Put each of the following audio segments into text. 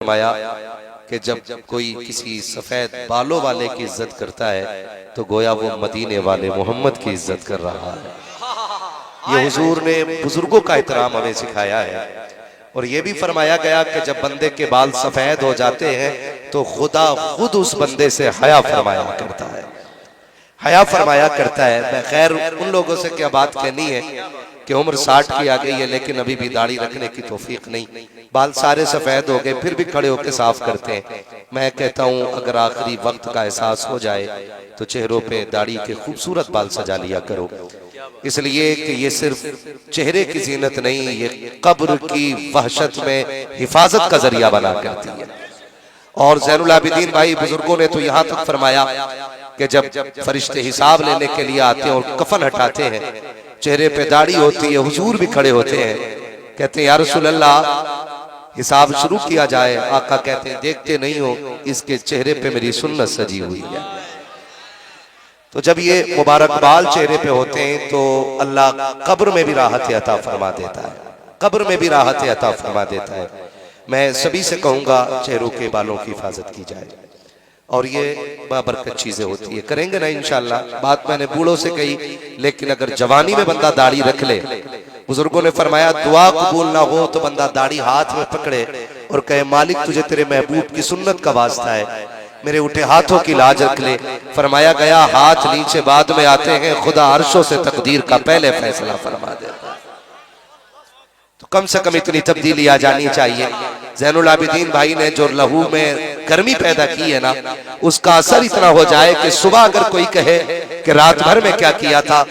फरमाया कि जब कोई किसी सफेद बालों वाले की इज्जत करता है तो गोया वो मदीने वाले मोहम्मद की इज्जत कर रहा है। ये हुजूर ने बुजुर्गों का एहतराम हमें सिखाया है। और ये भी फरमाया गया कि जब बंदे के बाल सफेद हो जाते हैं तो खुदा खुद उस बंदे से हया फरमाया करता है, हया फरमाया करता है। मैं खैर उन लोगों से क्या बात कहनी है कि उम्र 60 की आ गई है लेकिन अभी भी दाढ़ी रखने की तौफीक नहीं, बाल सारे सफेद हो गए फिर भी खड़े होकर साफ करते हैं। मैं कहता हूं अगर आखिरी वक्त का एहसास हो जाए तो चेहरों पे दाढ़ी के खूबसूरत बाल सजा लिया करो, इसलिए कि ये सिर्फ चेहरे की जीनत नहीं, ये कब्र की वहशत में हिफाजत का जरिया बना करती है। और ज़ैनुल आबिदीन भाई बुजुर्गों ने तो यहाँ तक फरमाया कि जब फरिश्ते हिसाब लेने के लिए आते हैं और कफन हटाते हैं, चेहरे पे दाढ़ी होती है, हुजूर भी खड़े होते हैं, कहते हैं या रसूल अल्लाह हिसाब शुरू किया जाए। आका कहते हैं देखते नहीं हो इसके चेहरे पे मेरी सुन्नत सजी हुई है। तो जब ये मुबारक बाल चेहरे पे होते हैं तो अल्लाह कब्र में भी राहत अता फरमा देता है, कब्र में भी राहत अता फरमा देता है। मैं सभी से कहूंगा चेहरों के बालों की हिफाजत की जाए और ये बाबरकत चीजें होती है, करेंगे ना इंशाअल्लाह। बात मैंने बूढ़ों से कही लेकिन अगर जवानी में बंदा दाढ़ी रख ले, बुजुर्गों ने फरमाया दुआ कबूल ना हो तो बंदा दाढ़ी हाथ में पकड़े और कहे मालिक तुझे तेरे महबूब की सुन्नत का वास्ता है मेरे उठे हाथों की लाज रख ले। फरमाया गया हाथ नीचे बाद में आते हैं, खुदा अर्शों से तकदीर का पहले फैसला फरमा देता है। तो कम से कम इतनी तब्दीली आ जानी चाहिए। ज़ैनुल आबिदीन भाई ने जो लहू में गर्मी पैदा की है ना, उसका असर इतना हो जाए कि सुबह अगर कोई कहे कि रात भर में क्या किया था,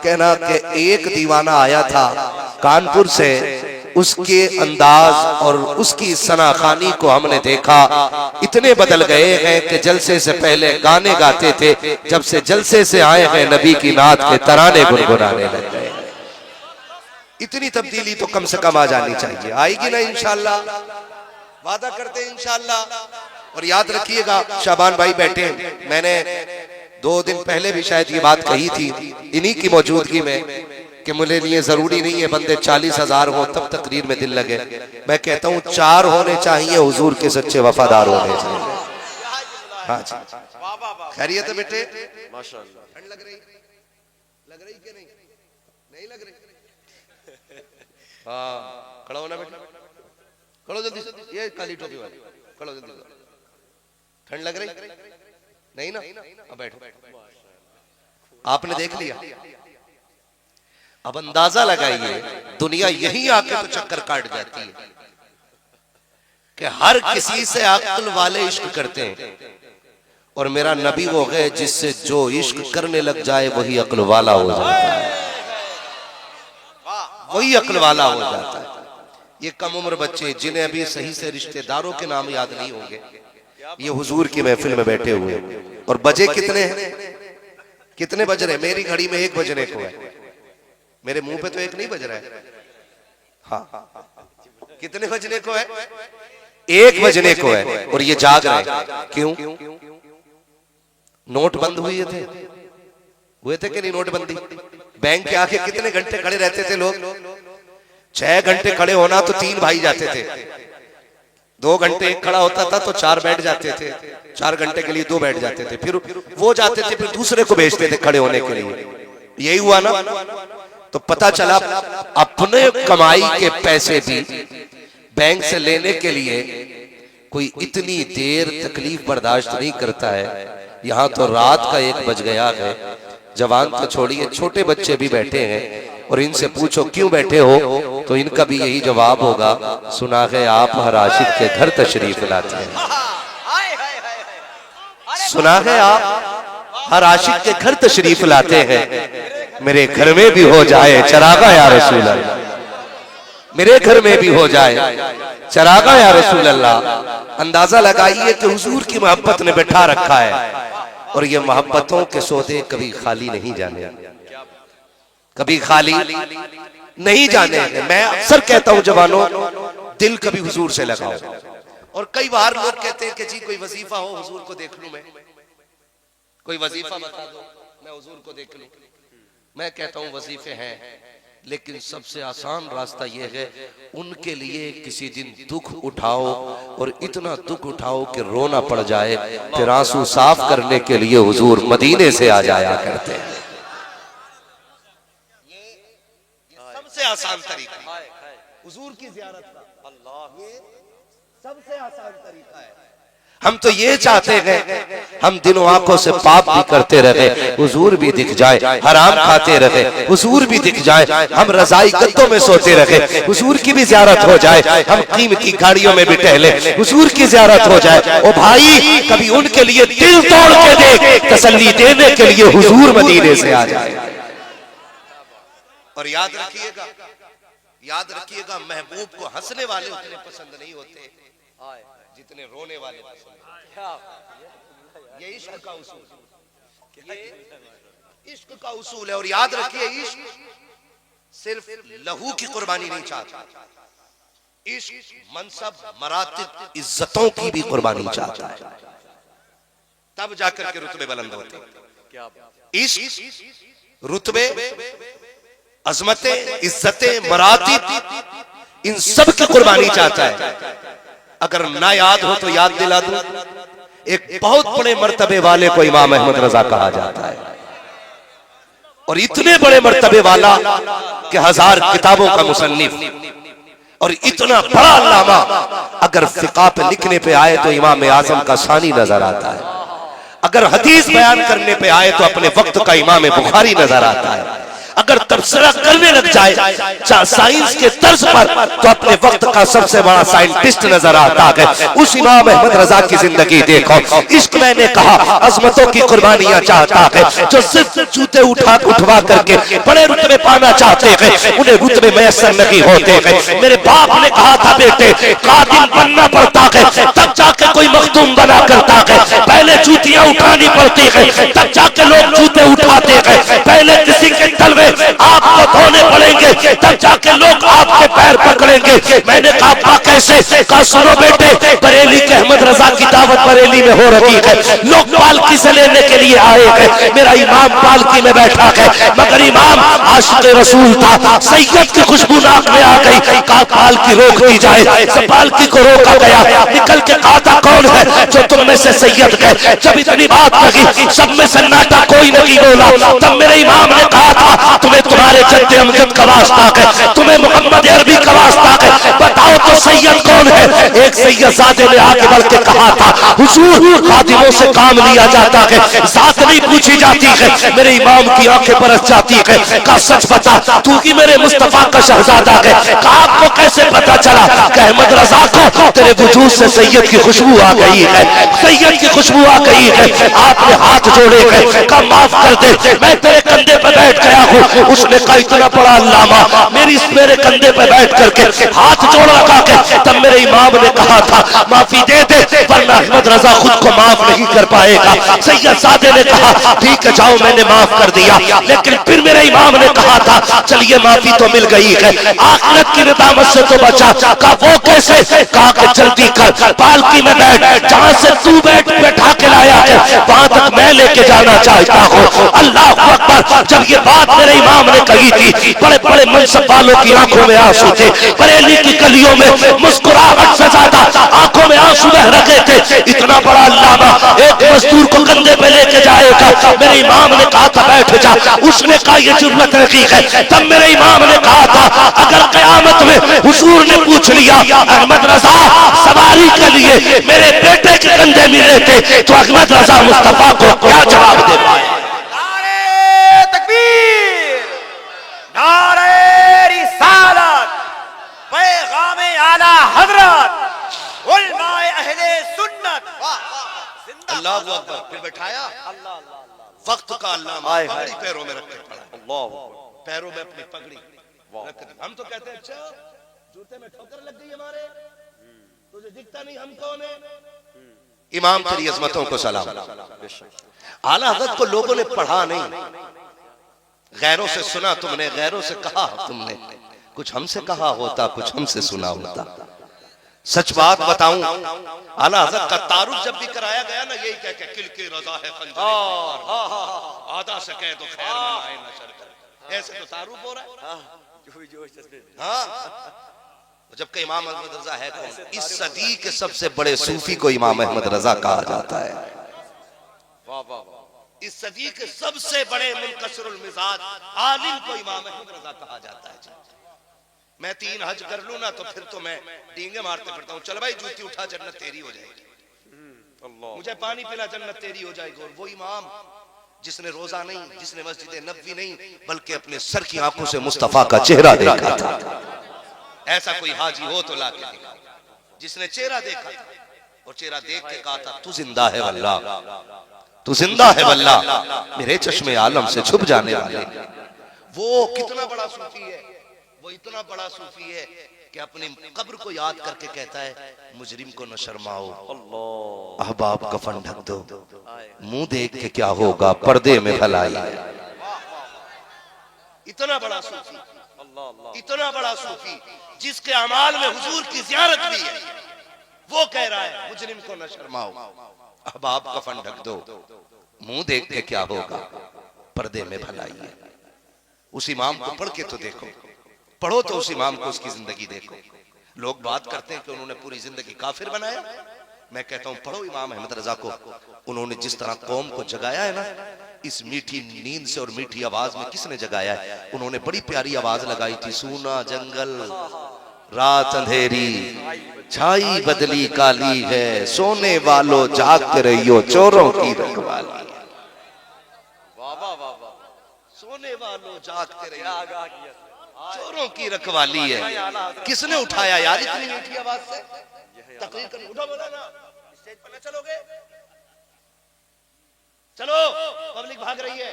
कहना कि एक दीवाना आया था कानपुर से, उसके अंदाज और उसकी सनाखानी को हमने देखा, इतने बदल गए हैं कि जलसे से पहले गाने गाते थे, जब से जलसे से आए हैं नबी की नात के तराने गुनगुनाने लग गए। इतनी तब्दीली तो कम से कम आ जानी चाहिए, आएगी ना इंशाअल्लाह, वादा करते हैं इंशाअल्लाह। और याद रखिएगा शाबान भाई बैठे हैं, मैंने 2 दिन पहले भी शायद ये बात कही थी इन्हीं की मौजूदगी में कि मुझे लिए जरूरी नहीं है बंदे 40,000 हो तब तकरीर में दिल लगे। मैं कहता हूँ 4 होने चाहिए हुजूर के सच्चे वफादार होने चाहिए। हाँ जी, खैरियत है बेटे? माशाअल्लाह। ठंड लग रही कि नहीं? नहीं लग रही? हाँ खड़ा होना बेटा, खड़ो जल्दी से, ये काली टोपी वाली खड़ो जल्दी। ठंड लग रही नहीं ना? अब बैठो। आपने देख लिया, अब अंदाजा लगाइए दुनिया यही आके तो चक्कर काट जाती है कि हर किसी से अक्ल वाले इश्क करते हैं और मेरा नबी वो है जिससे जो इश्क करने लग जाए वही अक्ल वाला हो जाता है, वही अक्ल वाला हो जाता है। ये कम उम्र बच्चे जिन्हें अभी सही से रिश्तेदारों के नाम याद नहीं होंगे, ये हुजूर की महफिल में बैठे हुए और बजे कितने हैं? कितने बज रहे? मेरी घड़ी में 1 बजने को है, मेरे मुंह पे तो 1 नहीं बज रहा है। हाँ कितने बजने को है? 1 बजने को है और ये जाग रहे हैं। क्यों? नोट बंद हुए थे कि नहीं? नोटबंदी बैंक के आके कितने घंटे खड़े रहते थे लोग? 6 घंटे खड़े होना तो 3 भाई जाते थे, 2 घंटे एक खड़ा होता था तो 4 बैठ जाते थे, 4 घंटे के लिए 2 बैठ जाते थे, फिर वो जाते थे फिर दूसरे को भेजते थे खड़े होने के लिए। यही हुआ ना? तो पता चला अपने कमाई के पैसे भी बैंक से लेने के लिए कोई इतनी देर तकलीफ बर्दाश्त नहीं करता है। यहाँ तो रात का 1 बज गया है, जवान तो छोड़िए छोटे बच्चे भी बैठे हैं और इनसे पूछो क्यों बैठे हो तो इनका भी यही जवाब होगा, सुना है आप हर आशिक के घर तशरीफ लाते हैं, सुना है आप हर आशिक के घर तशरीफ लाते हैं, मेरे घर में भी हो जाए चरागा या रसूल अल्लाह, मेरे घर में भी हो जाए चरागा या रसूल अल्लाह। अंदाजा लगाइए कि हुजूर की मोहब्बत ने बैठा रखा है और ये मोहब्बतों के सौदे कभी खाली नहीं जाने, कभी खाली नहीं जाने। मैं अक्सर कहता हूं जवानों, दिल कभी हुजूर से लगाओ। और कई बार लोग कहते हैं कि जी कोई वजीफा हो हुजूर को देख लूं, मैं कोई वजीफा बता दो मैं हुजूर को देख लूं। मैं कहता हूं वजीफे हैं लेकिन सबसे आसान रास्ता यह है, उनके लिए किसी दिन दुख उठाओ और इतना दुख उठाओ कि रोना पड़ जाए, फिर आंसू साफ करने के लिए हुजूर मदीने से आ जाया करते हैं। ये सबसे आसान तरीका है हुजूर की ज़ियारत का। ये सबसे आसान तरीका है। हम तो ये चाहते हैं हम दिनों आंखों से पाप भी करते रहे, हुजूर भी दिख जाए, हराम खाते रहे, हुजूर भी दिख जाए, हम रजाई गद्दों में सोते रहे, हुजूर की भी ज़ियारत हो जाए, हम कीमती गाड़ियों में भी टहले, हुजूर की ज़ियारत हो जाए। ओ भाई, कभी उनके लिए दिल तोड़ के देख, तसल्ली देने के लिए हुजूर मदीने से आ जाए। और याद रखिएगा महबूब को हंसने वाले उतने पसंद नहीं होते जितने रोने वाले पसंद। ये इश्क का उसूल, ये इश्क का उसूल है। और याद रखिए, इश्क सिर्फ लहू की कुर्बानी नहीं चाहता, इश्क मनसब, मरातिब, इज्जतों की भी कुर्बानी चाहता है, तब जाकर के रुतबे बुलंद होते हैं। इश्क रुतबे, अजमतें, इज्जतें, मरातिब, इन सब की कुर्बानी चाहता है। अगर ना याद हो तो याद दिला दूं, एक बहुत बड़े मर्तबे वाले को इमाम अहमद रजा कहा जाता है, और इतने बड़े मर्तबे वाला कि 1000 किताबों का मुसन्निफ, और इतना बड़ा अल्लामा, अगर फिक़ा पे लिखने पे आए तो इमाम आज़म का सानी नजर आता है, अगर हदीस बयान करने पे आए तो अपने वक्त का इमाम बुखारी नजर आता है, अगर तबसरा करने लग जाए साइंस के तर्ज पर तो अपने वक्त का सबसे बड़ा साइंटिस्ट नजर आता है। उस इमाम अहमद रजा की जिंदगी देखो। इश्क मैंने कहा अजमतों की कुर्बानियां चाहता है, जो सिर्फ जूते उठवा करके बड़े रुतबे पाना चाहते हैं, उन्हें रुतबे मैसर नहीं होते हैं। मेरे बाप ने कहा था, बेटे कादिम बनना पड़ता है तब जाके कोई मखदूम बना करता है, पहले जूतियां उठानी पड़ती है तब जाके लोग जूते उठाते हैं, पहले किसी के तलवे आपको धोने पड़ेंगे तब जाके लोग आपके पैर पकड़ेंगे। मैंने कहा कैसे? कहा सुनो बेटे, बरेली के अहमद रजा की दावत बरेली में हो रही है, लोग पालकी से लेने के लिए आए हैं, मेरा इमाम पालकी में बैठा है, मगर इमाम आशिक़ रसूल था, सैयद की खुशबू नाक में आ गई। कहा पालकी रोक दी जाए, सब पालकी को रोका गया, निकल के कहा था कौन है जो तुम में से सैयद है। जब इतनी बात लगी सब में सन्नाटा, कोई नहीं बोला। तब मेरे इमाम ने कहा था तुम्हें तुम्हारे जद्दे अमजद का वास्ता है, तुम्हें मोहम्मद अरबी का वास्ता है, बताओ तो सैयद कौन है। एक सैयदजादे ने आगे बढ़ के कहा था, हुजूर खादिमों से काम लिया जाता है, जात नहीं पूछी जाती है। मेरे इमाम की आंखें बरस जाती है। कहा सच बता, तू ही मेरे मुस्तफा का शहजादा है। कहा आपको कैसे पता चला? कि अहमद रजा को तेरे वजूद से सैयद की खुशबू आ गई है, सैयद की खुशबू आ गई है। आपने हाथ जोड़े हैं, कहा माफ कर दे, मैं तेरे कंधे पर बैठ गया हूँ। उसने कहा इतना बड़ा अल्लामा मेरे कंधे पे बैठ करके हाथ जोड़ रखा के। तब मेरे इमाम ने कहा था माफी दे दे, वरना अहमद रजा खुद को माफ नहीं कर पाएगा। सैयदजादे ने कहा ठीक है जाओ, मैंने माफ कर दिया। लेकिन फिर मेरे इमाम ने कहा था चलिए माफी तो मिल गई है, आखिरत की नदामत से तो बचा। कहा वो कैसे? कहा कि जल्दी कर, पालकी में बैठ, जहां से तू बैठा के लाया है वहां तक मैं लेके जाना चाहता हूँ। अल्लाह अकबर। जब ये बात मेरे इमाम ने कही थी, बड़े बड़े मनसब वालों की आंखों में आंसू थे, बरेली की गलियों में मुस्कुराहट से ज्यादा आंखों में आंसू बह रहे थे। इतना बड़ा अल्लामा एक मजदूर को कंधे पे लेके जाएगा। मेरे इमाम ने कहा था बैठ जा, उसने कहा ये जुर्मत नहीं है। तब मेरे इमाम ने कहा था अगर कयामत में हुजूर ने पूछ लिया अहमद रजा सवारी के लिए मेरे बेटे के कंधे मिले थे, तो अहमद रजा मुस्तफा को क्या जवाब दे पाए? फिर बैठाया वक्त का अल्लामा पगड़ी पैरों में रख के पड़ा, पैरों में अपनी पगड़ी रख दी। हम तो कहते हैं अच्छा जूते में ठोकर लग गई हमारे, तुझे दिखता नहीं हम कौन है। इमाम तेरी अजमतों को सलाम। आला हज़रत को लोगों ने पढ़ा नहीं, गैरों से सुना तुमने, गैरों से कहा तुमने, कुछ हमसे कहा होता, कुछ हमसे सुना होता। सच बात बताऊं, आला हज़रत का तारुफ जब भी कराया गया ना, यही कह के किल के रजा है खंजर आधा से कह दो खैर मनाए न शर करे, ऐसे तो तारुफ हो रहा है। हाँ, जबकि इमाम अहमद रजा है कौन? इस सदी के सबसे बड़े सूफी को इमाम अहमद रजा कहा जाता है। इस सदी के सबसे बड़े मुनकसिरुल मिजाज आलिम को इमाम अहमद रजा कहा जाता है। मैं 3 हज कर लूं ना तो फिर तो मैं डींगे मारते फिरता हूँ। चल भाई जूती उठा, जन्नत तेरी हो जाएगी। मुझे पानी पिला, जन्नत तेरी हो जाएगी। और वो इमाम जिसने रोजा नहीं, जिसने मस्जिद नबवी नहीं, बल्कि अपने सर की आंखों से मुस्तफा का चेहरा देखा था। ऐसा कोई हाजी हो तो लाके दिखा, जिसने चेहरा देखा था और चेहरा देख के कहा था तू जिंदा है वल्लाह, तू जिंदा है वल्लाह, मेरे चश्मे आलम से छुप जाने वाले। वो कितना बड़ा सूफी है, वो इतना बड़ा सूफी है कि अपनी कब्र को याद करके कहता है मुजरिम को न शर्माओ, अहबाब कफन ढक दो, मुंह देख के क्या होगा पर्दे में भलाई। इतना बड़ा सूफी, इतना बड़ा सूफी जिसके अमाल में हुजूर की ज़ियारत भी है, वो कह रहा है मुजरिम को न शर्माओ, अहबाब कफन ढक दो, मुंह देख के क्या होगा पर्दे में भलाई है। उस इमाम को पढ़ के तो देखो, पढ़ो तो उस इमाम को, उसकी जिंदगी देखो। लोग बात करते हैं कि उन्होंने पूरी जिंदगी काफिर बनाया। मैं कहता हूं पढ़ो इमाम अहमद रजा को। उन्होंने जिस तरह कौम को जगाया है ना, इस मीठी नींद से और मीठी आवाज में किसने जगाया है? उन्होंने बड़ी प्यारी आवाज लगाई थी, सूना जंगल रात अंधेरी, छाई बदली काली है, सोने वालों जागते रहियो, चोरों की रखवाली है। सोने वालों जागते रहियो, चोरों की रखवाली है। किसने उठाया यार इतनी मीठी आवाज से? तकरीर कर उठो, बोला ना स्टेज पर न चलोगे? चलो, पब्लिक भाग रही है,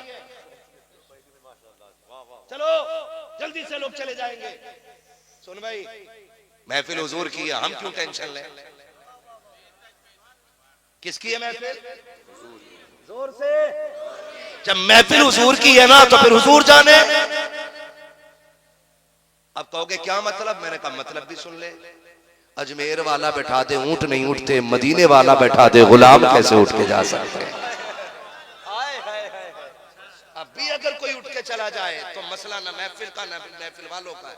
चलो जल्दी से लोग चले जाएंगे। सुन भाई, महफिल हुजूर की है, हम क्यों टेंशन लें? किसकी है महफिल? जोर से। जब महफिल हुजूर की है ना तो फिर हुजूर जाने। अब कहोगे क्या मतलब? मैंने कहा मतलब भी सुन ले। अजमेर वाला बैठा दे ऊंट नहीं उठते, मदीने वाला बैठा दे गुलाम कैसे उठ के जा सकते हैं? अब भी अगर कोई उठ के चला जाए तो मसला ना महफिल का ना महफिल वालों का है,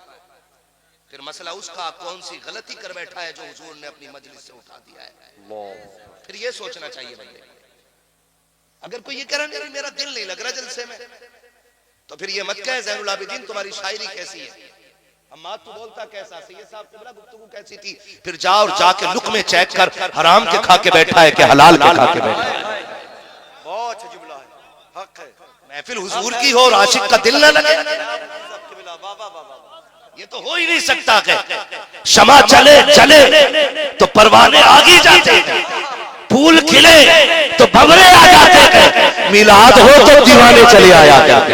फिर मसला उसका कौन सी गलती कर बैठा है जो हुजूर ने अपनी मजलिस से उठा दिया है। फिर ये सोचना चाहिए बंदे। अगर कोई ये कह रहा है मेरा दिल नहीं लग रहा जलसे में, तो फिर ये मत कहे ज़ैनुल आबिदीन तुम्हारी शायरी कैसी है, अम्मा तू बोलता कैसा, सैयद साहब किबला गुफ्तगू कैसी थी। फिर जा और जाके लुक में चेक कर, हराम के खा के बैठा है कि हलाल के खा के बैठा है। बहुत अच्छा जुमला है, हक है। महफिल हुजूर की हो, आशिक का दिल न लगे, ये तो हो ही नहीं सकता। शमा चले चले तो परवाने आगे जाते, फूल खिले तो भंवरे आ जाते, मिलाद हो तो दीवाने चले आया जाते।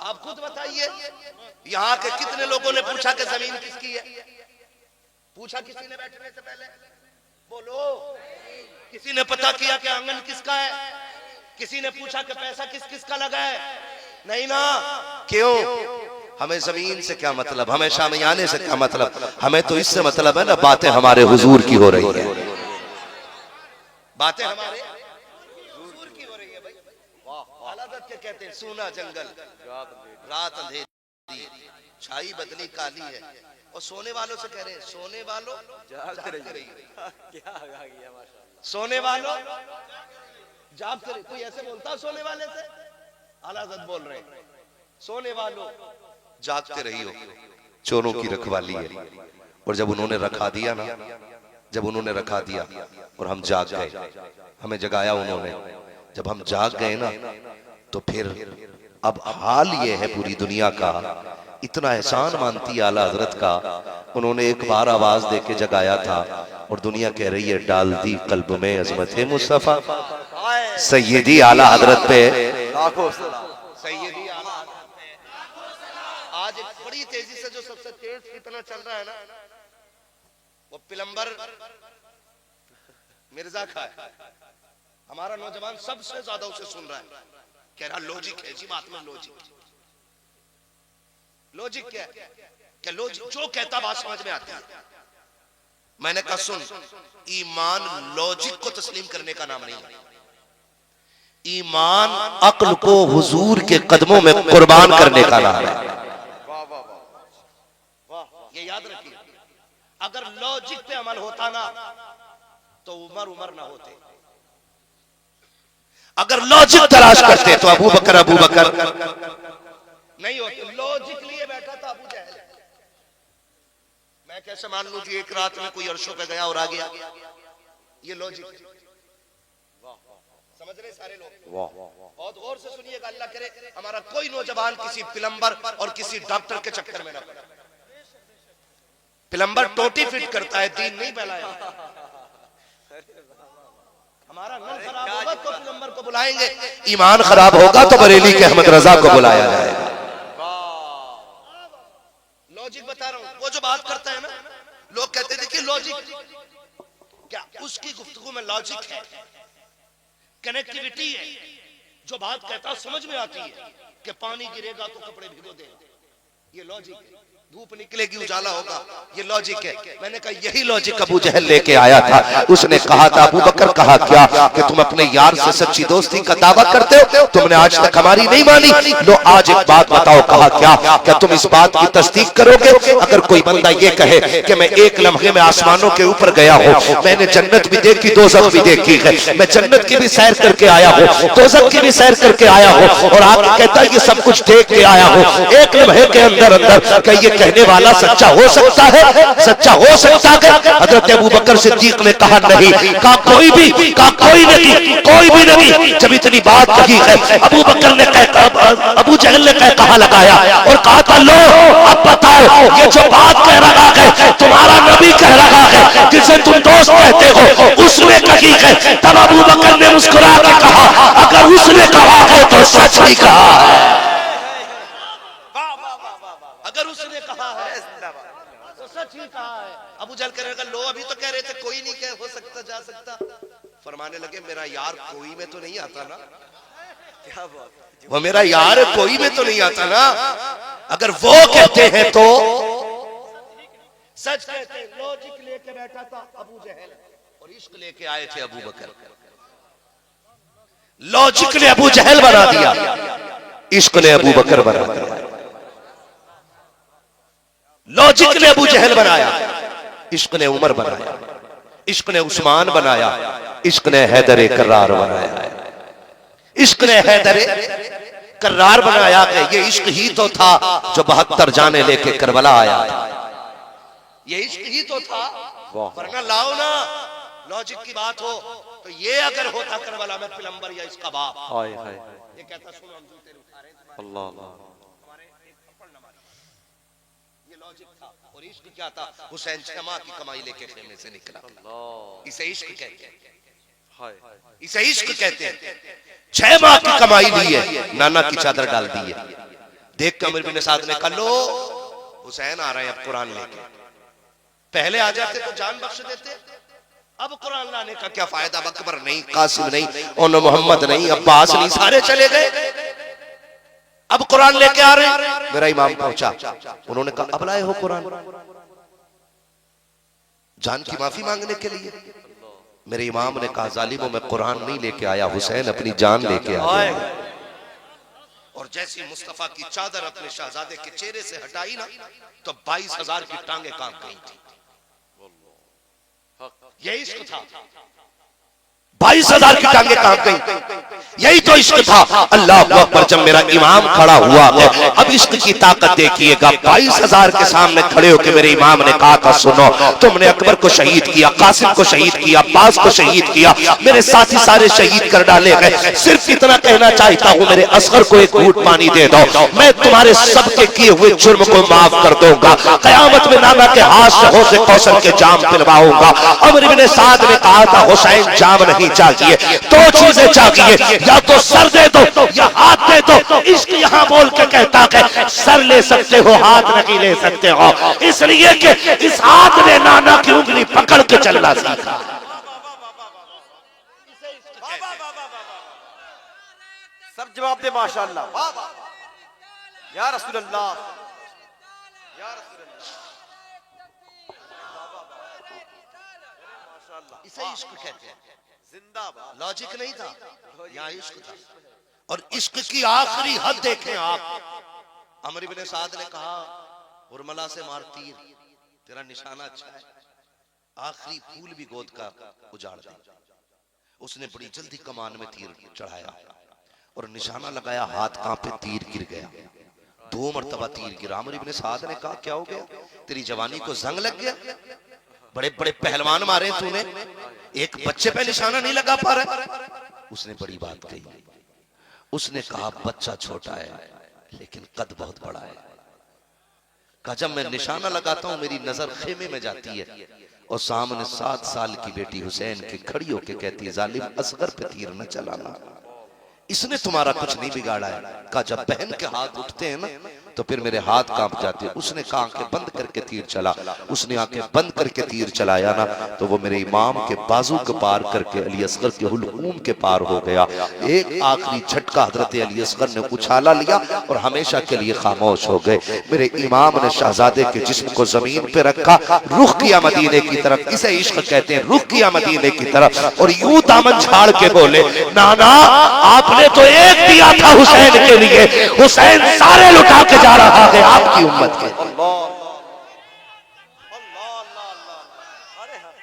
आप खुद बताइए, यहाँ के कितने लोगों ने पूछा कि जमीन किसकी है? पूछा किसी ने बैठने से पहले? बोलो। किसी ने पता किया कि आंगन किसका है? किसी ने पूछा कि पैसा किस किसका लगा है? नहीं ना। क्यों? हमें जमीन से क्या मतलब, हमें शामियाने से क्या मतलब? हमें तो इससे मतलब है ना बातें हमारे हुजूर की हो रही है, बातें हमारे हुजूर की हो रही है। भाई आलादत के कहते हैं सूना जंगल रात अंधेरी, छाई बदली काली है। और सोने वालों से कह रहे हैं सोने वालों जागते रहिए। सोने वालों जागते रहिए। कोई ऐसे बोलता सोने वाले से? आलादत बोल रहे हैं सोने वालों जागते रहियो, चोरों की रखवाली है। और जब उन्होंने रखा दिया ना, जब उन्होंने रखा दिया और हम जाग गए, हमें जगाया उन्होंने, जब हम जाग गए ना तो फिर अब हाल ये है पूरी दुनिया का, इतना एहसान मानती है आला हजरत का। उन्होंने एक बार आवाज दे के जगाया था और दुनिया कह रही है डाल दी कल्ब में अजमत है मुस्तफा। सैयदी आला हजरत पे, सैयदी आला हजरत पे आज एक बड़ी तेजी से जो सबसे तेज फितना चल रहा है ना, वो पिलंबर मिर्जा का है। हमारा नौजवान सबसे ज्यादा उसे सुन रहा है, कह रहा लॉजिक है जी, बात में लॉजिक। लॉजिक क्या है? क्या लॉजिक जो कहता बात समझ में आती है। मैंने कहा सुन, ईमान लॉजिक को तस्लीम करने का नाम नहीं है। ईमान अक्ल को हुजूर के कदमों में कुर्बान करने का नाम है। ये याद रखिए, अगर लॉजिक पे अमल होता ना तो उमर ना होते। अगर लॉजिक तलाश करते तो अबू बकर नहीं होते। लॉजिक लिए बैठा था अबू जहल। मैं कैसे मान लूं कि एक रात में कोई अर्शों पे गया और आ गया? ये लॉजिक। समझ रहे सारे लोग? बहुत गौर से सुनिएगा, अल्लाह करे हमारा कोई नौजवान किसी प्लम्बर और किसी डॉक्टर के चक्कर में ना पड़े। प्लम्बर टोटी फिट करता है, दीन नहीं फैलाया। हमारा नल खराब होगा तो प्लम्बर को बुलाएंगे, ईमान खराब होगा तो बरेली के अहमद रजा को बुलाया जाएगा। लॉजिक बता रहा हूं। वो जो बात करता है ना, लोग कहते हैं कि लॉजिक क्या, उसकी गुफ्तगू में लॉजिक है, कनेक्टिविटी है। जो बात कहता समझ में आती है कि पानी गिरेगा तो कपड़े भिगो दे, ये लॉजिक है। धूप निकलेगी उजाला होगा, ये लॉजिक है। मैंने कहा यही लॉजिक अबू जहल लेके आया था। उसने कहा था, अबू बकर कहा क्या कि तुम अपने यार से सच्ची दोस्ती का दावा करते हो, तुमने आज तक हमारी नहीं मानी। लो आज एक बात बताओ। कहा क्या तुम इस बात की तस्दीक करोगे? अगर कोई बंदा ये कहे कि मैं एक लम्हे में आसमानों के ऊपर गया हूँ, मैंने जन्नत भी देखी, दोज़ख भी देखी है, मैं जन्नत की भी सैर करके आया हूँ, दोज़ख की भी सैर करके आया हूँ, और आप कहता है ये सब कुछ देख के आया हूँ एक लम्हे के अंदर क्या ये कहने वाला सच्चा हो सकता है? सच्चा हो सकता है? हजरत अबू बकर सिद्दीक ने कहा नहीं। कहा कोई भी नहीं। जब इतनी बात कही है, अबू बकर ने अबू जहल ने कहा लगाया और कहा था, लो अब बताओ ये जो बात कह रहा है तुम्हारा नबी कह रहा है, जिसे तुम दोस्त कहते हो, उसने कही है। तब अबू बकर ने मुस्कुरा के कहा, अगर उसने कहा है तो सच ही कहा है। अगर उसने कहा है तो सच ही कहा है। अबू जहल करेगा, लो अभी तो कह रहे थे कोई नहीं कह हो सकता जा सकता। फरमाने लगे, मेरा यार कोई में तो नहीं आता ना। क्या बात, वो मेरा यार कोई में तो नहीं आता ना। अगर वो कहते हैं तो सच कहते हैं। लॉजिक लेके बैठा था अबू जहल और इश्क लेके आए थे अबू बकर। लॉजिक ने अबू जहल बना दिया, इश्क ने अबू बकर बना दिया। लॉजिक ने अबू जहल बनाया, इश्क ने उमर बनाया, इश्क ने उस्मान बनाया, इश्क ने हैदर कर्रार बनाया, इश्क ने हैदर कर्रार बनाया। ये इश्क ही तो था जो 72 जाने लेके करबला आया था। ये इश्क ही तो था, वरना लाओ ना लॉजिक की बात हो तो ये अगर होता करबला में प्लम्बर या इसका बाप, ये कहता सुनो हम जूते उठा रहे हैं, अल्लाह और इश्क क्या था? हुसैन 6 माह की कमाई लेके खेमे से निकला। इसे इश्क कहते हैं, इसे इश्क कहते हैं। 6 माह की कमाई ली है, नाना की चादर डाल दी है। देख के अमीर बिन साद ने कहा, लो हुसैन आ रहे हैं अब कुरान लेके। पहले आ जाते तो जान बख्श देते, अब कुरान लाने का क्या फायदा? अकबर नहीं, कासिम नहीं, और मोहम्मद नहीं, अब्बास नहीं, सारे चले गए। अब कुरान लेके आ रहे हैं। मेरा इमाम पहुंचा, उन्होंने कहा, अब लाए हो कुरान जान की माफी मांगने के लिए? मेरे इमाम ने कहा, जालिमों में कुरान नहीं लेके आया, हुसैन अपनी जान लेके आया। और जैसी मुस्तफा की चादर अपने शहजादे के चेहरे से हटाई ना, तो 22,000 की टांगे कांप गई थी। ये इश्क था, 22,000 की टांगे कांप गई। यही तो इश्क था। अल्लाह अकबर। जब मेरा इमाम खड़ा हुआ है, अब इश्क की ताकत देखिएगा। 22,000 के सामने खड़े होकर मेरे इमाम ने कहा था, सुनो तुमने अकबर को शहीद किया, कासिम को शहीद किया, अब्बास को शहीद किया, मेरे साथी सारे शहीद कर डाले गए। सिर्फ इतना कहना चाहता हूँ, मेरे असगर को एक घूंट पानी दे दो, मैं तुम्हारे सबके किए हुए जुर्म को माफ कर दूंगा। कयामत में नाना के हाथ से हौज़े कौसर के जाम पिलवाऊंगा। अमर इब्न साद ने कहा था, हुसैन जाम नहीं चाहिए, 2 चीजें चाहिए, या तो सर दे दो या हाथ दे दो। इश्क यहाँ बोल के कहता है, सर ले सकते हो, हाथ नहीं ले सकते हो, इसलिए कि इस हाथ ने नाना की उंगली पकड़ के चलना सीखा। सब जवाब दे माशाअल्लाह, या रसूल अल्लाह, या रसूल अल्लाह। इसे इश्क कहते हैं। जिंदाबाद। लॉजिक नहीं था, यहाँ इश्क था। और इश्क की आखिरी हद देखें आप। अमर इब्ने साद ने कहा उर्मिला से मार तीर, तेरा निशाना अच्छा है, आखिरी फूल भी गोद का उजाड़ दे। उसने बड़ी जल्दी कमान में तीर चढ़ाया और निशाना लगाया, हाथ कांपे, तीर गिर गया। 2 मरतबा तीर गिरा। अमर इब्ने साद ने कहा क्या हो गया, तेरी जवानी को जंग लग गया? बड़े बड़े पहलवान मारे तूने, एक बच्चे पे निशाना नहीं लगा पा रहा। उसने बड़ी बात कही, उसने कहा बच्चा छोटा है लेकिन कद बहुत बड़ा है। कहा जब मैं निशाना लगाता हूं मेरी नजर खेमे में जाती है और सामने 7 साल की बेटी हुसैन की खड़ी होके कहती है जालिम असगर पे तीर न चलाना, इसने तुम्हारा कुछ नहीं बिगाड़ा है। कहा जब बहन के हाथ उठते हैं ना तो फिर मेरे हाथ कांप जाते हैं। उसने कहा आंखें बंद करके तीर चला। उसने आंखें बंद करके तीर चलाया ना तो वो मेरे इमाम के बाजू को पार करके अली असगर के हुलकूम के पार हो गया। एक आखिरी झटका हजरत अली असगर ने उछाला लिया और हमेशा के लिए खामोश हो गए। मेरे इमाम ने शहजादे के जिस्म को जमीन पे रखा, रुख किया मदीने की तरफ। इसे इश्क कहते हैं, रुख किया मदीने की तरफ और यूं दामन छाड़ के बोले नाना आपने तो एक दिया था हुसैन के लिए, हुसैन सारे लुटा के जा रहा है आपकी उम्मत के। अल्लाह अल्लाह अल्लाह अल्लाह। अरे अल्लाह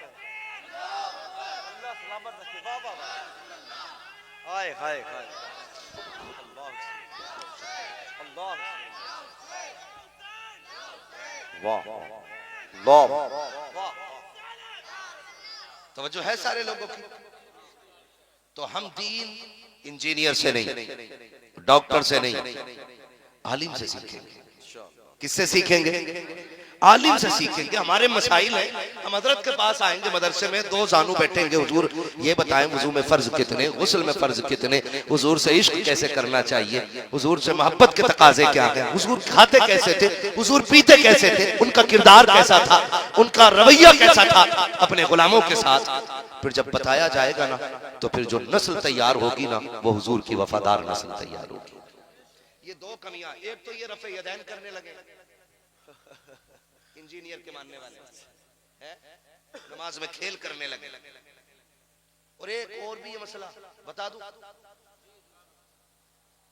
सलामत रखे। वाह वाह वाह। हाय हाय हाय। अल्लाह अल्लाह। वाह अल्लाह वाह। तवज्जो है सारे लोगों की। तो हम दीन इंजीनियर से नहीं, डॉक्टर से नहीं, आलिम से सीखेंगे। किससे सीखेंगे? आलिम से सीखेंगे। हमारे मसाइल हैं, हम हजरत के पास आएंगे मदरसे में, 2 जानू बैठेंगे, हुजूर ये बताएं वुजू में फर्ज कितने, गुस्ल में फर्ज कितने, हुजूर से इश्क कैसे करना चाहिए, हुजूर से मोहब्बत के तकाजे क्या हैं, हुजूर खाते कैसे थे, हुजूर पीते कैसे थे, उनका किरदार कैसा था, उनका रवैया कैसा था अपने गुलामों के साथ। फिर जब बताया जाएगा ना तो फिर जो नस्ल तैयार होगी ना वो हुजूर की वफादार नस्ल तैयार होगी। ये 2 कमियां, एक तो ये रफ़े यदैन करने लगे इंजीनियर के मानने वाले है, नमाज में खेल करने लगे। और एक और भी ये मसला बता दूं,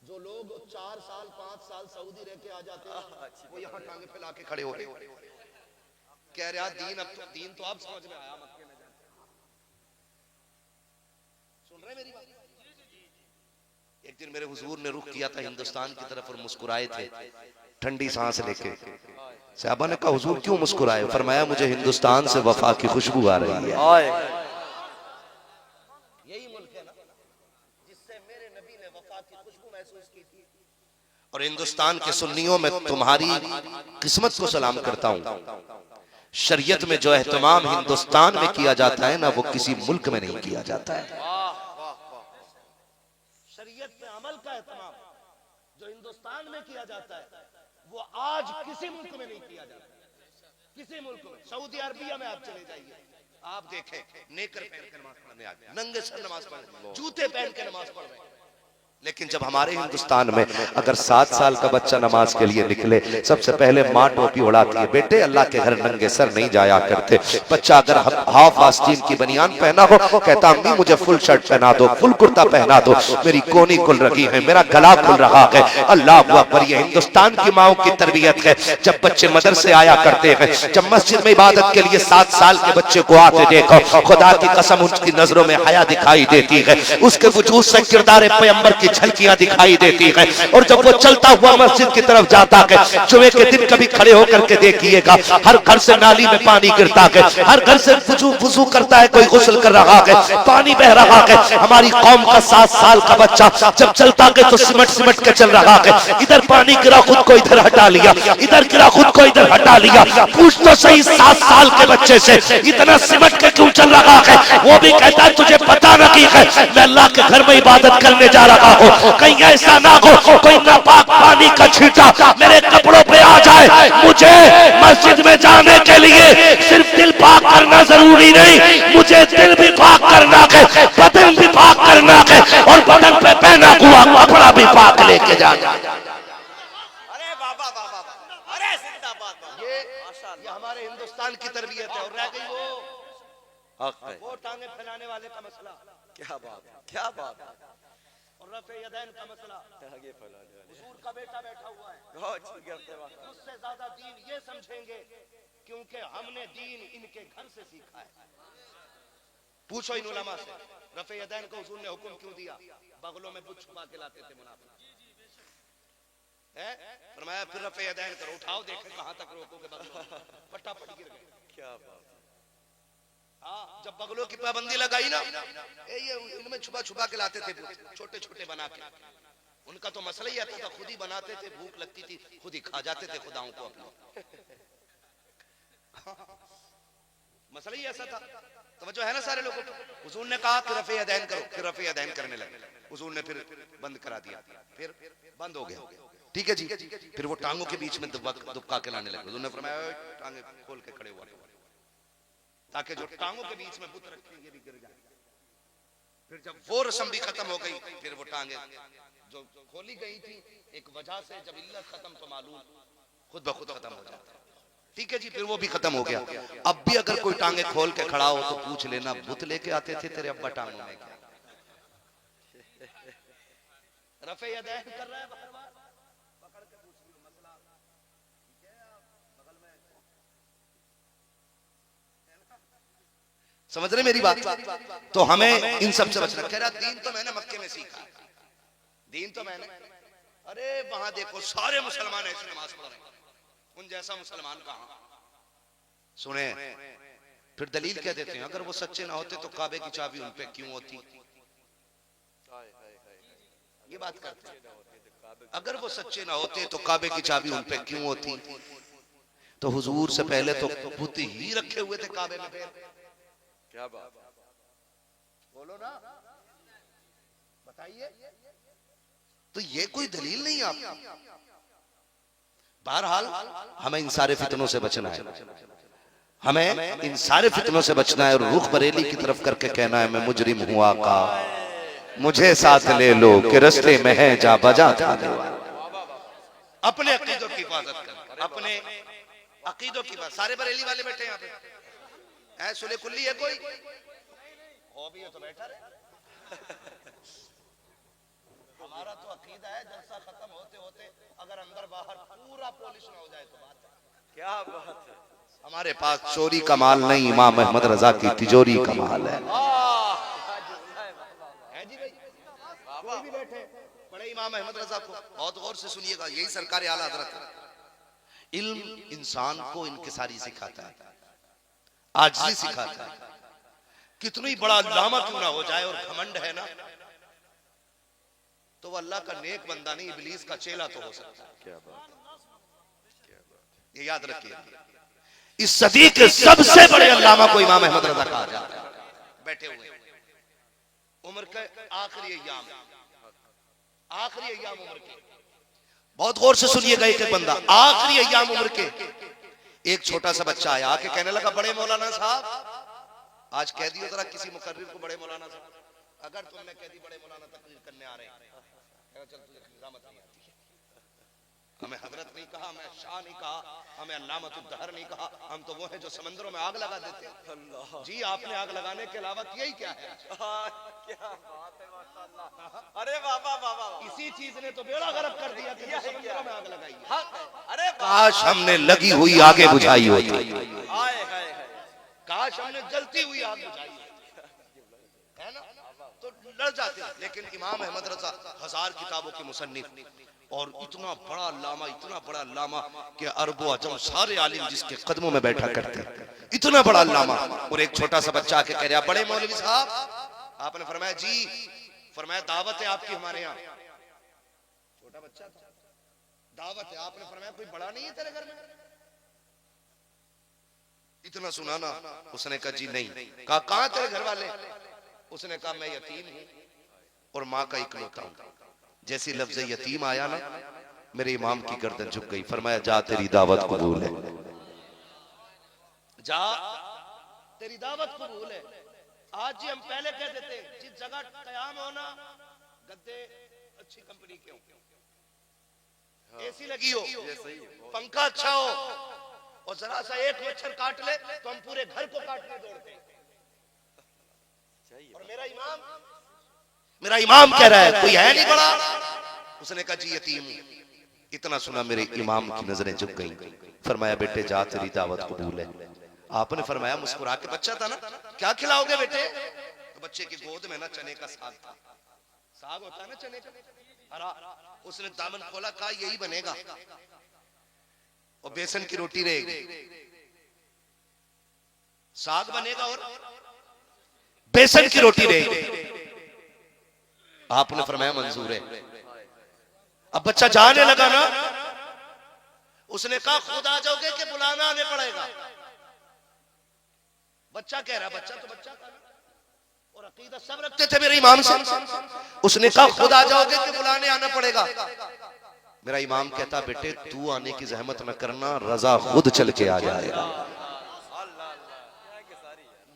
जो लोग 4 साल 5 साल सऊदी रह के आ जाते हैं वो यहाँ टांगे फैला के खड़े हो रहे, कह रहे दीन अब तो दीन तो अब समझ में आया, मक्के में जाके सुन रहे मेरी बात। एक दिन मेरे हुजूर ने रुख किया था हिंदुस्तान की तरफ और मुस्कुराए थे ठंडी सांस लेके। साहबा ने कहा हुजूर क्यों मुस्कुराए? फरमाया मुझे हिंदुस्तान से वफा की खुशबू आ रही है। यही मुल्क है ना जिससे मेरे नबी ने वफा की खुशबू महसूस की थी। और हिंदुस्तान के सुन्नियों में तुम्हारी किस्मत को सलाम करता हूं। शरीयत में जो एहतमाम हिंदुस्तान में किया जाता है ना वो किसी मुल्क में नहीं किया जाता है। शरीयत पे अमल का एहतमाम जो हिंदुस्तान में किया जाता है वो आज किसी मुल्क में नहीं किया जाता। किसी मुल्क में, सऊदी अरबिया में आप चले जाइए, आप देखें नेकर पहन कर नमाज पढ़ने आ गए, नंगे सर नमाज पढ़ रहे, जूते पहन के नमाज पढ़ रहे। लेकिन जब हमारे हिंदुस्तान में अगर 7 साल का बच्चा नमाज के लिए निकले सबसे पहले माँ टोपी उड़ाती है, बेटे अल्लाह के घर नंगे सर नहीं जाया करते। बच्चा अगर हाफ आस्तीन की बनियान पहना हो कहता अम्मी मुझे फुल शर्ट पहना दो, फुल कुर्ता पहना दो, मेरी कोनी खुल रही है, मेरा गला खुल रहा है। अल्लाह अकबर, ये हिंदुस्तान की माओ की तरबियत है। जब बच्चे मदरसे आया करते हैं, जब मस्जिद में इबादत के लिए 7 साल के बच्चे को आते देखो, खुदा की कसम उसकी नजरों में हया दिखाई देती है, उसके वजूद से किरदार पैगंबर की झलकियां दिखाई देती है। और जब वो चलता हुआ मस्जिद की तरफ जाता है, जुमे के दिन कभी खड़े होकर के देखिएगा हर घर से नाली में पानी गिरता है, हर घर से वुजू करता है, कोई गुस्ल कर रहा है, पानी बह रहा है। हमारी कौम का 7 साल का बच्चा जब चलता है तो सिमट के चल रहा है, इधर पानी गिरा खुद को इधर हटा लिया, इधर गिरा खुद को इधर हटा लिया। पूछ तो सही 7 साल के बच्चे से इतना सिमट के क्यों चल रहा है? वो भी कहता है तुझे पता नहीं है मैं अल्लाह के घर में इबादत करने जा रहा हूँ, कहीं ऐसा ना हो कोई नापाक पानी का छींटा मेरे कपड़ों पे आ जाए। मुझे मस्जिद में जाने के लिए सिर्फ दिल पाक करना जरूरी नहीं, मुझे दिल भी पाक करना है, बदन भी पाक करना है और बदन पे पहना हुआ कपड़ा भी पाक लेके जाना। अरे बाबा बाबा, अरे जिंदाबाद। ये हमारे हिंदुस्तान की तरबियत है। और रह गई वो हक है। वो टांगे फैलाने वाले का मसला क्या बात है, क्या बात है। और रफ़े यदैन का मसला। आगे फैलाने वाले। हुजूर का बेटा बैठा हुआ है, बहुत अच्छी करते हैं। मुझसे ज्यादा दीन ये समझेंगे क्योंकि हमने दीन इनके घर से सीखा है। पूछो इन उलमा से, रफ़े यदैन को हुजूर ने हुक्म क्यों दिया? बगलों में बुत छुपा के लाते थे मुनाफिक, फरमाया फिर रफ़े यदैन करो, उठाओ देखें कहां तक रोकोगे बगलों में। फटाफट गिर गए। क्या बात है। हाँ, जब बगलों की पाबंदी लगाई ना, ये इनमें छुपा छुपा के लाते थे, छोटे छोटे बना के। उनका तो मसला ही आता था, खुद ही बनाते थे, भूख लगती थी खुद ही खा जाते थे खुदाओं को अपने। मसला ही ऐसा था। तवज्जो है ना सारे लोगों को? हुजूर ने कहा कि रफ़े यदैन करो, फिर रफ़े यदैन करने लगे। हुजूर ने फिर बंद करा दिया, फिर बंद हो गया। ठीक है जी। फिर वो टांगों के बीच में दुबका के लाने लगे। हुजूर ने फरमाया टांगे खोल के खड़े हुआ, ताकि जो टांगों के बीच में बुत रखे ये भी गिर जाए। फिर जब वो रस्म भी खत्म हो गई, फिर वो टांगे जो खोली गई थी एक वजह से, जब इल्लत खत्म तो मालूम खुद ब खुद खत्म हो जाता है। ठीक है जी, फिर वो भी खत्म हो गया। अब भी अगर कोई टांगे खोल के खड़ा हो तो पूछ लेना, बुत लेके आते थे तेरे अब्बा टांगों में क्या? रफ़े यदैन कर रहा है बार-बार, पकड़ के पूछ लियो मसला ठीक है, आप बगल में समझ रहे मेरी बात? तो हमें इन सब से बचना। कह रहा दीन तो मैंने मक्के में सीखा, दीन तो मैंने, अरे वहां देखो सारे मुसलमान ऐसे नमाज पढ़ रहे हैं, उन जैसा मुसलमान कहां? सुने, फिर दलील क्या देते हैं? अगर वो सच्चे ना होते तो काबे की चाबी उन पे क्यों होती? ये बात करते हैं, अगर वो सच्चे ना होते तो काबे की चाबी उन पे क्यों होती? तो हुजूर से पहले तो बुत ही रखे हुए थे काबे में। क्या बात है। बोलो ना, बताइए। तो ये कोई दलील नहीं आप। बहरहाल हमें इन सारे फितनों से बचना है, हमें इन सारे फितनों से बचना है और रुख बरेली की तरफ करके कहना है मैं मुजरिम हूं आका, मुझे साथ ले लो कि रस्ते में है जा बजा था। अपने अकीदों की हिफाजत कर, अपने अकीदों की बात। सारे बरेली वाले बैठे यहाँ पे, है सुले कुल्ली है कोई हो भी है तो बैठा रहे। हमारा तो अकीदा है जलसा खत्म होते होते अगर अंदर बाहर पूरा पॉलिश ना हो जाए तो बात है। क्या बात है। हमारे पास चोरी का माल नहीं, इमाम अहमद रजा की तिजोरी का माल है जी भाई। कोई भी बैठे बड़े इमाम अहमद रजा को बहुत गौर से सुनिएगा, यही सरकार आला हजरत है। इल्म इंसान को इनकिसारी सिखाता है, आजिज़ी सिखाता है। कितनी बड़ा अल्लामा क्यों ना हो जाए और घमंड है ना, तो वो अल्लाह का नेक बंदा नहीं, इब्लीस का चेला तो हो सकता है। क्या बात ये याद रखिए, इस सदी के सबसे बड़े अल्लामा को इमाम अहमद रजा कहा जाता है। बैठे हुए उम्र के आखिरी अय्याम, आखिरी अय्याम उम्र के, बहुत गौर से सुनिएगा एक एक बंदा, आखिरी अय्याम उम्र के। एक छोटा सा बच्चा आया आके कहने लगा बड़े मौलाना साहब, आज कह दियो जरा किसी मुकर्रिर को बड़े मौलाना साहब, अगर तुमने कह दी बड़े मौलाना तकरीर करने आ रहे हैं, चल तुझे निजामत नहीं आती है। हमें हजरत नहीं कहा, हमें शाह नहीं कहा, हमें अल्लामतुल दहर नहीं कहा, हम तो वो हैं जो समंदरों में आग लगा देते हैं। अल्लाह जी आपने आग लगाने के अलावा यही क्या है? क्या बात है माशाअल्लाह। अरे बाबा बाबा, इसी चीज ने तो बेड़ा गर्क कर दिया कि समंदरों में आग लगाई है। अरे काश हमने लगी हुई आगे बुझाई होती, हाय हाय, काश हमने जलती हुई आग बुझाई होती, है ना, तो लड़ जाते। लेकिन इमाम अहमद रजा 1000 किताबों के मुसन्निफ और इतना बड़ा अल्लामा, इतना बड़ा अल्लामा कि अरबो अजम सारे आलिम जिसके कदमों में बैठा करते, इतना बड़ा अल्लामा। और एक छोटा सा बच्चा आके कह रहा बड़े मौलवी साहब, आपने फरमाया जी, फरमाया दावत है आपकी हमारे यहाँ। छोटा बच्चा था, दावत है, आपने फरमाया कोई बड़ा नहीं है तेरे घर में? इतना सुना ना, उसने कहा जी नहीं। कहा कहां तेरे घर वाले? उसने कहा मैं यतीम हूं और माँ का इकलौता हूं। जैसी लफ्ज यतीम आया ना, मेरे इमाम की गर्दन झुक गई। फरमाया जा तेरी दावत कबूल है, जा तेरी दावत कबूल है। आज जी हम पहले कह देते जिस जगह कयाम होना, गद्दे अच्छी कंपनी के हो, एसी लगी हो, पंखा अच्छा हो, और जरा सा एक मच्छर काट ले तो हम पूरे घर को काटने दौड़ते हैं। और मेरा इमाम कह रहा है कोई है नहीं बड़ा। उसने कहा जी यतीम हूं। इतना सुना मेरे इमाम की नजरें झुक गईं। फरमाया बेटे जा तेरी दावत कबूल है। आपने फरमाया मुस्कुरा के, बच्चा था ना, क्या खिलाओगे बेटे? तो बच्चे की गोद में ना चने का साग था। साग होता है ना चने का हरा। उसने दामन खोला, कहा यही बनेगा और बेसन की रोटी रहेगी। साग बनेगा और बेसन की रोटी रहेगी। आपने फरमाया मंजूर है। अब बच्चा जाने लगा ना, उसने कहा खुद आ जाओगे कि बुलाना आने पड़ेगा? बच्चा कह रहा, बच्चा तो बच्चा था और अकीदा सब रखते थे मेरे इमाम से। उसने कहा खुद आ जाओगे कि बुलाने आना पड़ेगा? मेरा इमाम कहता बेटे तू आने की जहमत न करना, रजा खुद चल के आ जाएगा।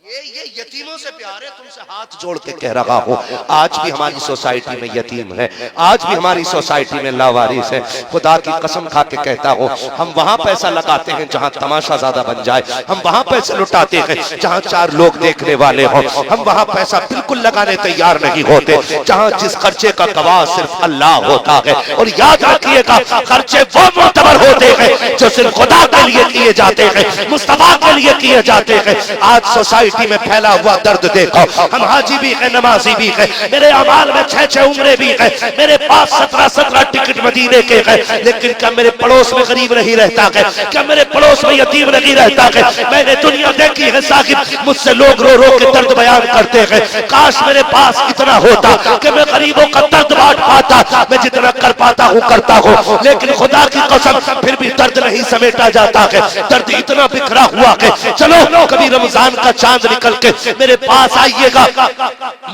ये यतीमों से प्यार है। तुमसे हाथ जोड़ के कह रहा हूं, आज भी हमारी सोसाइटी में यतीम है, आज भी हमारी सोसाइटी में लावारिस है। खुदा की कसम खा के कहता हूं, हम वहां पैसा लगाते हैं जहां तमाशा ज्यादा बन जाए, हम वहां पैसे लुटाते हैं जहां 4 लोग देखने वाले हों, हम वहां पैसा बिल्कुल लगाने तैयार नहीं होते जहां जिस खर्चे का गवाह सिर्फ अल्लाह होता है। और याद रखिएगा खर्चे वो मोतबर होते हैं जो सिर्फ खुदा के लिए किए जाते हैं, मुस्तफा के लिए किए जाते हैं। आज सोसाइटी में फैला हुआ दर्द देखो। हम हाजी भी है, नमाजी भी है, मेरे अमाल में 6-6 उम्रे भी है, मेरे पास 17-17 टिकट मदीने के हैं, लेकिन क्या मेरे पड़ोस में गरीब नहीं रहता है? क्या मेरे पड़ोस में यतीम नहीं रहता है? मैंने दुनिया देखी है साकिब, मुझसे लोग रो रो के दर्द बयान करते हैं। काश मेरे पास इतना होता कि मैं गरीबों का दर्द बांट पाता। मैं जितना कर पाता हूँ करता हूँ, लेकिन खुदा की कसम फिर भी दर्द नहीं समेटा जाता है। दर्द इतना बिखरा हुआ है। चलो कभी रमजान का चांद निकल के मेरे पास आइएगा,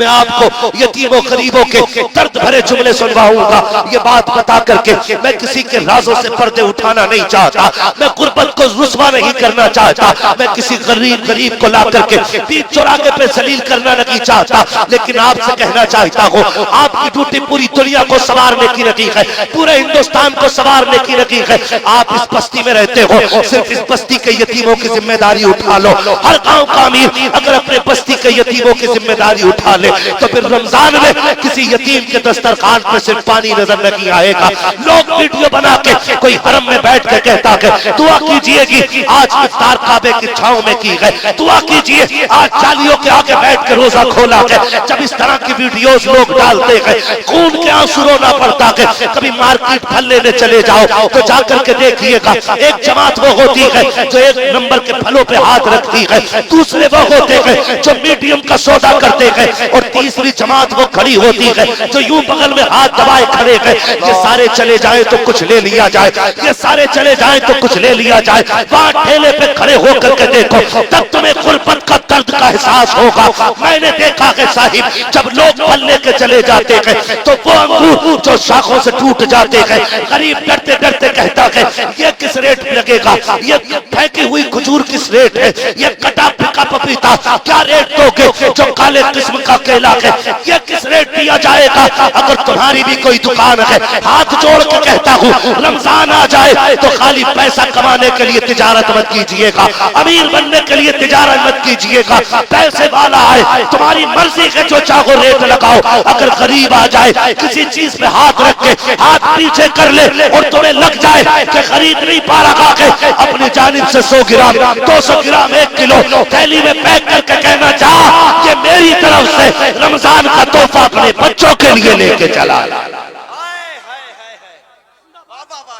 मैं आपको यतीमों गरीबों के दर्द भरे जुमले सुनवाऊंगा। ये बात बता करके मैं किसी के राजों से पर्दे उठाना नहीं चाहता, मैं गुर्बत को रुस्वा नहीं करना चाहता, मैं किसी गरीब को ला करके बीच चौराहे पे जलील करना नहीं चाहता। लेकिन आपसे कहना चाहता हूँ, आपकी ड्यूटी पूरी दुनिया को संवारने की नहीं है, पूरे हिंदुस्तान को संवारने की नहीं है। आप इस बस्ती में रहते हो, सिर्फ इस बस्ती के यतीमों की जिम्मेदारी उठा लो। हर गांव का अमीर अगर अपने बस्ती के यतीमों की जिम्मेदारी उठा ले तो फिर रमजान में किसी यतीम के दस्तरखान पर सिर्फ पानी नजर नहीं आएगा। लोग वीडियो बना के कोई हरम में बैठ के कहता है दुआ कीजिएगी, आज इफ्तार काबे की छांव में की गई, दुआ कीजिए आज चालियों के आगे बैठ के रोजा खोला गया। जब इस तरह की वीडियोस लोग डालते हैं, खून के आंसू रोना पड़ता है। कभी मार्केट फल लेने चले जाओ तो जाकर के देखिएगा, एक जमात वो होती है जो 1 नंबर के फलों पे हाथ रखती है, दूसरे वो होते हैं जो मीडियम का सौदा करते हैं, और तीसरी जमात वो खड़ी होती है जो यूं बगल में हाथ दबाए खड़े हैं। ये सारे चले जाए तो कुछ ले लिया जाए, ये सारे चले जाए तो कुछ ले लिया जाए। वहां ठेले पे खड़े होकर के देखो, तब तुम्हें गुर्बत का दर्द का एहसास होगा। मैंने देखा है साहिब, जब लोग फल लेके चले जाते हैं तो वो अंगूर जो शाखों से टूट जाते हैं, गरीब डरते डरते कहता है ये किस रेट में लगेगा, ये फेंकी हुई खजूर किस रेट है, ये कटा फिका पपीता क्या रेट दोगे, जो काले किस्म का केला है ये किस रेट दिया जाएगा। अगर तुम्हारी भी कोई दुकान है, हाथ जोड़ के कहता हूँ रमजान आ जाए तो खाली पैसा कमाने के लिए तिजारत मत कीजिएगा, अमीर बनने के लिए तिजारत मत कीजिएगा। पैसे वाला है तुम्हारी मर्जी के जो चाहो रेट लगाओ, अगर गरीब आ जाए किसी चीज पे हाथ रख के हाथ पीछे कर ले और तुम्हें लग जाए कि खरीद नहीं पा रहा है, अपनी जानिब से 100 ग्राम 200 ग्राम 1 किलो थैली में पैक करके कहना चाह ये मेरी तरफ से रमजान का तोहफा अपने बच्चों के लिए लेके चला।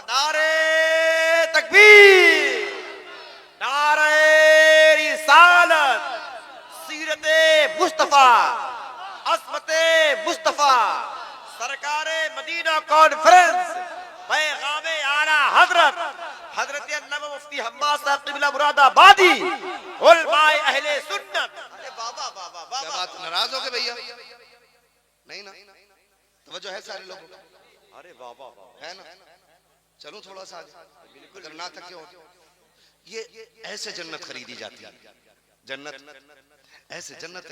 नारे तकबीर, नारे रिसालत, सीरते मुस्तफा, अस्मते मुस्तफा, सरकारे मदीना कॉन्फ्रेंस, पैगामे आला हजरत हजरत अल्लामा मुफ्ती हम्माद साहब क़िबला मुरादाबादी, उलमाए अहले सुन्नत। अरे बाबा बाबा बाबा, क्या बात, नाराज हो गए भैया? नहीं ना, तवज्जो है सारे लोगों को? अरे बाबा बाबा है ना, चलो थोड़ा सा आगे, अगर ना थके हो। ये ऐसे जन्नत खरीदी जाती है, जन्नत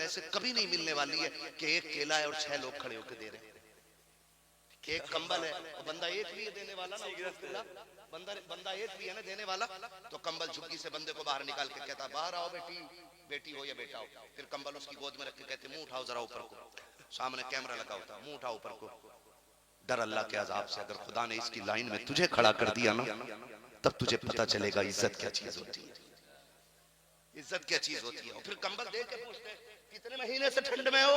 ऐसे कभी नहीं मिलने वाली है कि एक केला है और 6 लोग खड़े होकर दे रहे हैं। एक कंबल है और बंदा एक भी देने वाला ना, बंदा एक भी है ना देने वाला, तो कंबल झुग्गी से बंदे को बाहर निकाल के कहता बाहर आओ बेटी, बेटी हो या बेटा हो, फिर कंबल उसकी गोद में रख के कहते मुंह उठाओ जरा ऊपर को, सामने कैमरा लगा होता, मुंह उठाओ ऊपर को। डर अल्लाह के अजाब से, अगर खुदा ने इसकी लाइन में तुझे खड़ा कर दिया ना, तब तुझे पता चलेगा इज्जत क्या चीज होती है, इज्जत क्या चीज होती है। और फिर कंबल दे के पूछते कितने महीने से ठंड में हो,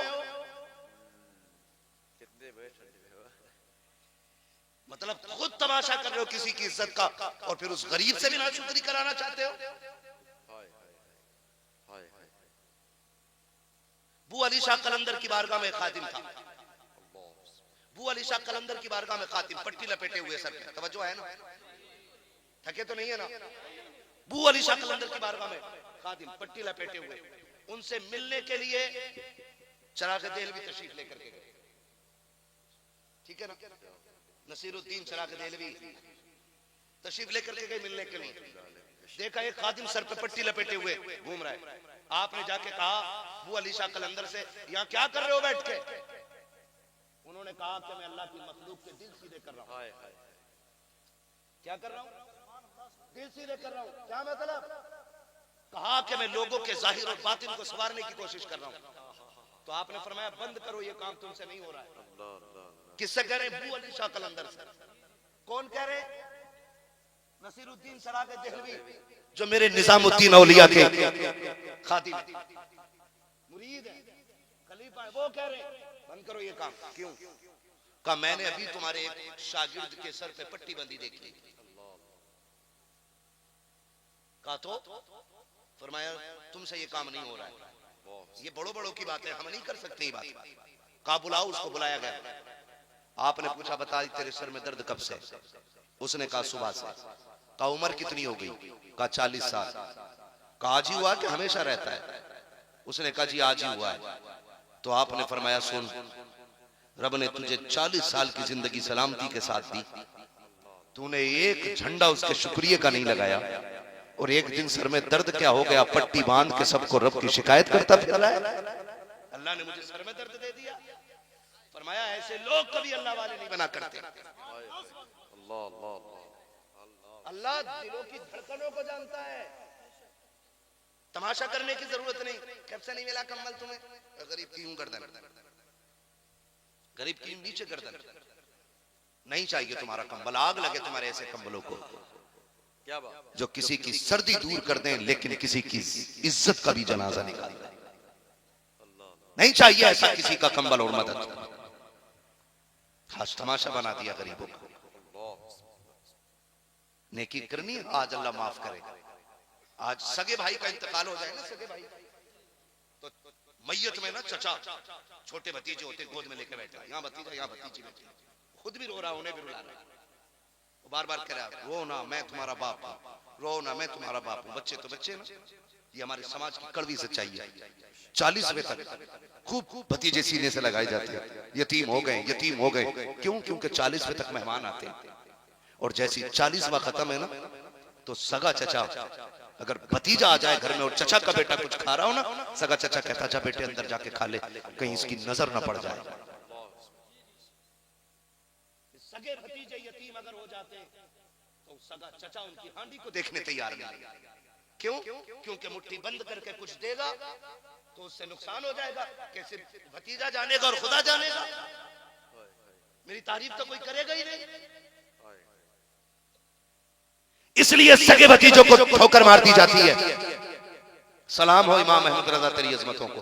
कितने बजे ठंड में हो? मतलब खुद तमाशा कर रहे हो किसी की इज्जत का, और फिर उस गरीब से भी नाशुक्री कराना चाहते हो। हाय हाय हाय हाय। बू अली शाह कलंदर की बारगाह में खादिम था, बू अली शाह कलंदर की बारगाह में खादिम, पट्टी लपेटे हुए सर पे, तवज्जो है ना, थके तो नहीं है ना। बू अली शाह कलंदर की बारगाह में खादिम, पट्टी लपेटे हुए, उनसे मिलने के लिए चिराग देहलवी तशरीफ लेकर के गए, ठीक है ना, नसीरुद्दीन चिराग देहलवी तशरीफ लेकर के गए मिलने के लिए। देखा एक खादिम सर पे पट्टी लपेटे हुए घूम रहा है, आपने जाके कहा बू अली शाह कलंदर से यहाँ क्या कर रहे हो बैठ के, उन्होंने कहा कि मैं अल्लाह की मखलूक के दिल सीधे कर रहा हूं। हाय हाय। क्या कर रहा हूं, दिल सीधे कर रहा हूं, क्या मतलब, कहा कि मैं लोगों के जाहिर और बातिन को संवारने की कोशिश कर रहा हूं। तो आपने फरमाया बंद करो, ये काम तुमसे नहीं हो रहा है। किससे कह रहे, बू अली शाह कलंदर से। कौन कह रहे, नसीरुद्दीन चिराग देहलवी, जो मेरे निजामुद्दीन औलिया के खादिम मुरीद है, खलीफा है, वो कह रहे बंद करो ये काम। क्यों, कहा मैंने अभी तुम्हारे एक शागिर्द के सर पे पट्टी बंदी देखी। कहा तो फरमाया तुमसे ये काम नहीं हो रहा है, ये बड़ों बड़ों की बात है, हम नहीं कर सकते ये बात। कहा बुलाओ, उसको बुलाया गया। आपने पूछा बता तेरे सर में दर्द कब से, उसने कहा सुबह से। कहा उम्र कितनी हो गई, कहा 40 साल। कहा आज ही हुआ कि हमेशा रहता है, उसने कहा जी आज ही हुआ है। तो आपने फरमाया सुन, रब ने तुझे 40 साल की जिंदगी सलामती के साथ दी, तूने एक झंडा उसके शुक्रिया का नहीं लगाया, और एक दिन सर में दर्द क्या हो गया, पट्टी बांध के सबको रब की शिकायत करता फिर है। अल्लाह ने मुझे सर में दर्द दे दिया। फरमाया ऐसे लोग कभी अल्लाह वाले नहीं बना करते। अल्लाह अल्लाह अल्लाह दिलों की धड़कनों को जानता है, तमाशा करने की जरूरत नहीं। कब से नहीं मिला कंबल तुम्हें, गरीब की यूं गर्दन, गरीब की नीचे गर्दन, नहीं चाहिए तुम्हारा कंबल, आग लगे तुम्हारे ऐसे कंबलों को, क्या बात, जो किसी की सर्दी दूर कर दें लेकिन किसी की इज्जत का भी जनाजा निकाल दें। नहीं चाहिए ऐसा किसी का कंबल और मदद। खास तमाशा बना दिया गरीबों को। नेकी करनी है, आज अल्लाह माफ करेगा। आज सगे भाई का इंतकाल हो जाए ना, सगे भाई तो मैयत में ना चचा छोटे भतीजे होते गोद में लेके बैठे, यहाँ भतीजा यहाँ भतीजी बैठे, खुद भी रो रहा, उन्हें भी रुला रहा, बार बार कह रहा रो ना मैं तुम्हारा बाप हूं, रो ना मैं तुम्हारा बाप हूं। बच्चे तो बच्चे ना, ये हमारे समाज की कड़वी सच्चाई है। 40वें तक खूब भतीजे सीने से लगाए जाते हैं, यतीम हो गए, यतीम हो गए। क्यों, क्योंकि 40वें तक मेहमान आते हैं, और जैसी 40वां खत्म है ना, तो सगा चचा अगर भतीजा आ जाए घर में और चचा का बेटा कुछ खा रहा हो ना, सगा चचा कहता जा बेटे अंदर जाके खा ले, कहीं इसकी नजर ना पड़ जाए। सगे भतीजे यतीम अगर हो जाते तो सगा चचा उनकी हांडी को देखने तैयार नहीं। क्यों, क्योंकि मुट्ठी बंद करके कुछ देगा तो उससे नुकसान हो जाएगा, कि सिर्फ भतीजा जानेगा और खुदा जानेगा, मेरी तारीफ तो कोई करेगा ही नहीं। इसलिए सगे भतीजों को ठोकर मार दी जाती है। सलाम हो इमाम अहमद रजा तेरी अजमतों को,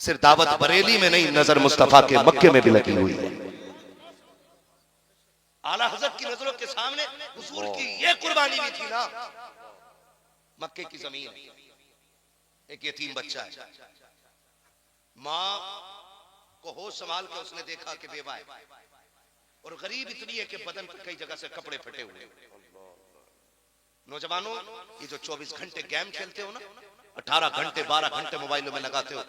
सिर्फ दावत बरेली में नहीं, नजर मुस्तफा के मक्के में भी लगी हुई है। आला हजरत की नजरों के सामने हुजूर की ये कुर्बानी भी थी ना। मक्के की जमीन, एक यतीम बच्चा है, माँ को होश संभाल के उसने देखा कि बेवा है, और गरीब इतनी है कि बदन पर कई जगह से कपड़े फटे हुए। नौजवानों, ये जो 24 घंटे गेम खेलते हो ना, 18 घंटे 12 घंटे मोबाइलों में लगाते हो,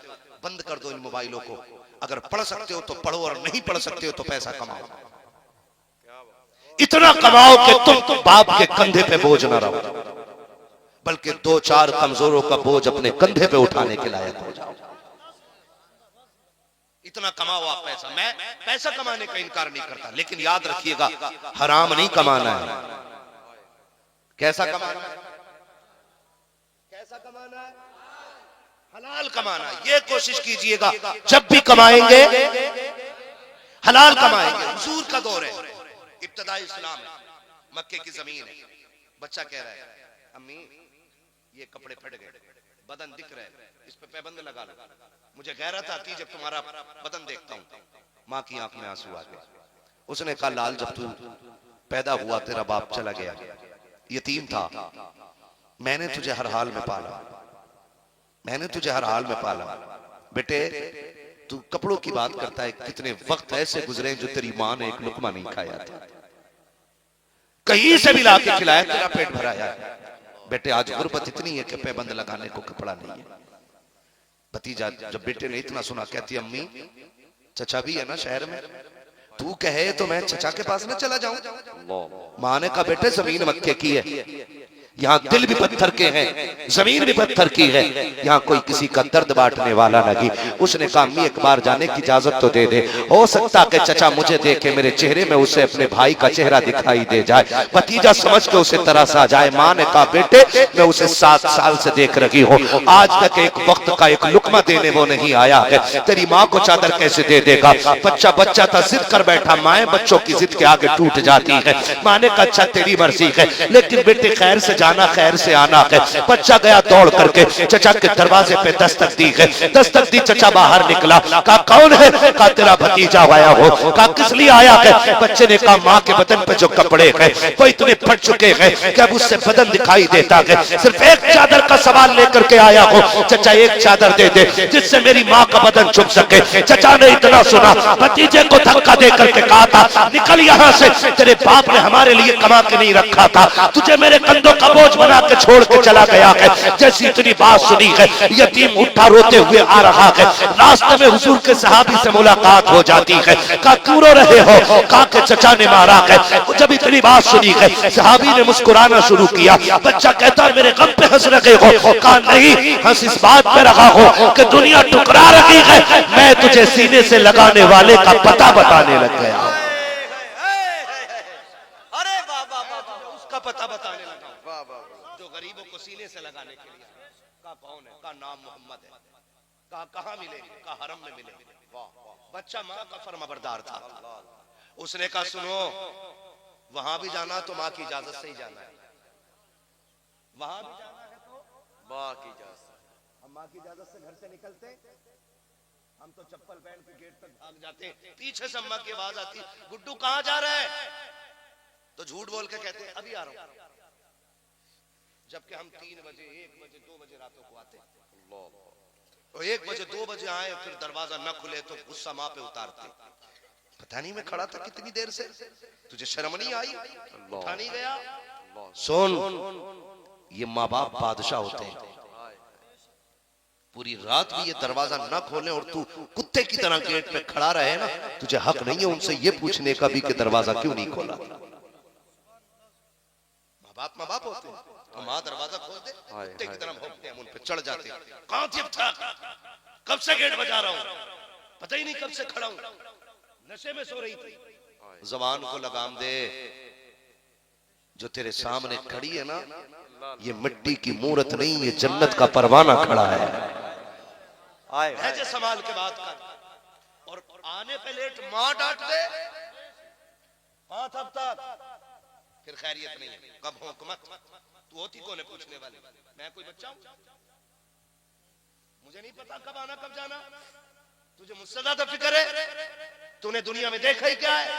बंद कर दो इन मोबाइलों को। अगर पढ़ सकते हो तो पढ़ो, और नहीं पढ़ सकते हो तो पैसा कमाओ। इतना कमाओ कि तुम बाप के कंधे पे बोझ ना रहो, बल्कि 2-4 कमजोरों का बोझ अपने कंधे पे उठाने के लायक हो जाओ। इतना कमाओ आप पैसा। मैं पैसा कमाने का इनकार नहीं करता, लेकिन याद रखिएगा हराम नहीं कमाना है, कैसा कमाना है? कैसा कमाना है? हलाल कमाना है। ये कोशिश कीजिएगा जब भी कमाएंगे हलाल कमाएंगे। हुजूर का दौर है, इब्तदाई इस्लाम है, मक्के की जमीन है। बच्चा कह रहा है अम्मी ये कपड़े फट गए, बदन दिख रहा है, इस पे पैबंद लगा लो। मुझे गैरत आती जब तुम्हारा बदन देखता हूं। माँ की आंख में आंसू आ गए। उसने कहा लाल जब तू पैदा हुआ तेरा बाप चला गया, यतीम था, मैंने तुझे हर हाल में पाला, मैंने तुझे हर हाल में पाला। बेटे तू कपड़ों की बात करता है, कितने वक्त ऐसे गुजरे जो तेरी माँ ने एक लुकमा नहीं खाया था, कहीं से भी लाके खिलाया, तेरा पेट भराया। बेटे आज गुर्बत इतनी है कि पैबंद लगाने को कपड़ा नहीं है। भतीजा जब बेटे ने इतना सुना कहती अम्मी चचा भी है ना शहर में, तू कहे तो मैं चचा के पास ना चला जाऊं। माँ ने कहा बेटे जमीन मक्के की है, यहाँ दिल भी पत्थर के हैं, जमीन भी पत्थर की है, यहाँ कोई किसी का दर्द बांटने वाला नहीं। उसने कहा अम्मी एक बार जाने की इजाजत तो दे दे, हो सकता कि चचा मुझे देखे मेरे चेहरे में उसे अपने भाई का चेहरा दिखाई दे जाए, भतीजा समझ के उसे तरस आ जाए। माँ ने कहा बेटे मैं उसे 7 साल से देख रही हूँ, आज तक एक वक्त का एक लुकमा देने वो नहीं आया है, तेरी माँ को चादर कैसे दे देगा? बच्चा बच्चा था, जिद कर बैठा, माए बच्चों की जिद के आगे टूट जाती है। माँ ने कहा अच्छा तेरी मर्जी है, लेकिन बेटे खैर से जाना खैर से आना है। बच्चा गया दौड़ करके चचा के दरवाजे पे दस्तक दी है, दस्तक दी, चचा बाहर निकला, कहा कौन है? कहा तेरा भतीजा आया हो। कहा किस लिए आया है? बच्चे ने कहा माँ के बदन पे जो कपड़े हैं वो इतने फट चुके हैं कि अब उससे बदन दिखाई देता है, सिर्फ एक चादर का सवाल लेकर के आया हो। चचा एक चादर दे दे जिससे मेरी माँ का बदन छुप सके। चचा ने इतना सुना, भतीजे को धक्का दे करके कहा था निकल यहाँ से, तेरे बाप ने हमारे लिए कमा के नहीं रखा था, तुझे मेरे कंधों का बोझ बना के छोड़ के चला गया है। जैसी इतनी बात सुनी है, यतीम उठा रोते हुए आ रहा है। रास्ते में हुजूर के सहाबी से मुलाकात हो जाती है। कहा क्यों रो रहे हो? कहा कि चचा ने मारा है। जब इतनी बात सुनी है, सहाबी ने मुस्कुराना शुरू किया। बच्चा कहता मेरे गम पे हंस रहे हो? कहा नहीं, हंस इस बात पे रहा हो कि दुनिया टुकरा रही है, मैं तुझे सीने से लगाने वाले का पता बताने लग गया। अरे बाबा बाबा उसका पता बताने लगा बाबा जो गरीबों को सीने से लगाने के लिए। कहा कौन है? कहा नाम मोहम्मद है। कहा कहाँ मिलेंगे? कहा हरम में मिलेंगे। बच्चा माँ का फर्माबरदार था। उसने कहा सुनो वहां भी जाना तो माँ की इजाजत से ही जाना है, वहां भी जाना है तो माँ की इजाजत। हम माँ की इजाजत से घर से निकलते, हम तो चप्पल पहन के गेट तक भाग जाते, पीछे से अम्मा की आवाज आती गुड्डू कहाँ जा रहा है? तो झूठ बोल के कहते अभी आ रहा हूं, जबकि हम 3 बजे 1 बजे 2 बजे रातों को आते, और 1 बजे 2 बजे आए फिर दरवाजा न खुले तो गुस्सा माँ पे उतारते। पता नहीं मैं खड़ा था कितनी देर से, तुझे शर्म नहीं आई? उठा नहीं गया? सुन ये माँ बाप बादशाह होते हैं, पूरी रात भी ये दरवाजा न खोले और तू कुत्ते की तरह गेट पे खड़ा रहे ना, तुझे हक नहीं है उनसे ये पूछने का भी कि दरवाजा क्यों नहीं खोला। माँ बाप होते हैं, तो माँ दरवाजा खोल दे, कुत्ते की तरह भौंकते हैं, उन पे चढ़ जाते हैं। कहाँ थी अब तक? कब से गेट बजा रहा हूँ, पता ही नहीं कब से खड़ा हूँ, नशे में सो रही थी। जबान को लगाम दे, जो तेरे सामने खड़ी है ना ये मिट्टी की मूरत नहीं, ये जन्नत का परवाना खड़ा है। लहजे संभाल के बात कर, और आने पे लेट माँ डांट दे, कहाँ था अब तक? फिर खैरियत नहीं है। कब हो हुकूमत? तू होती कौन है पूछने वाली? मैं कोई बच्चा हूं? मुझे नहीं पता कब आना कब जाना, तुझे मुझसे ज्यादा फिक्र है? तूने दुनिया में देखा ही क्या है?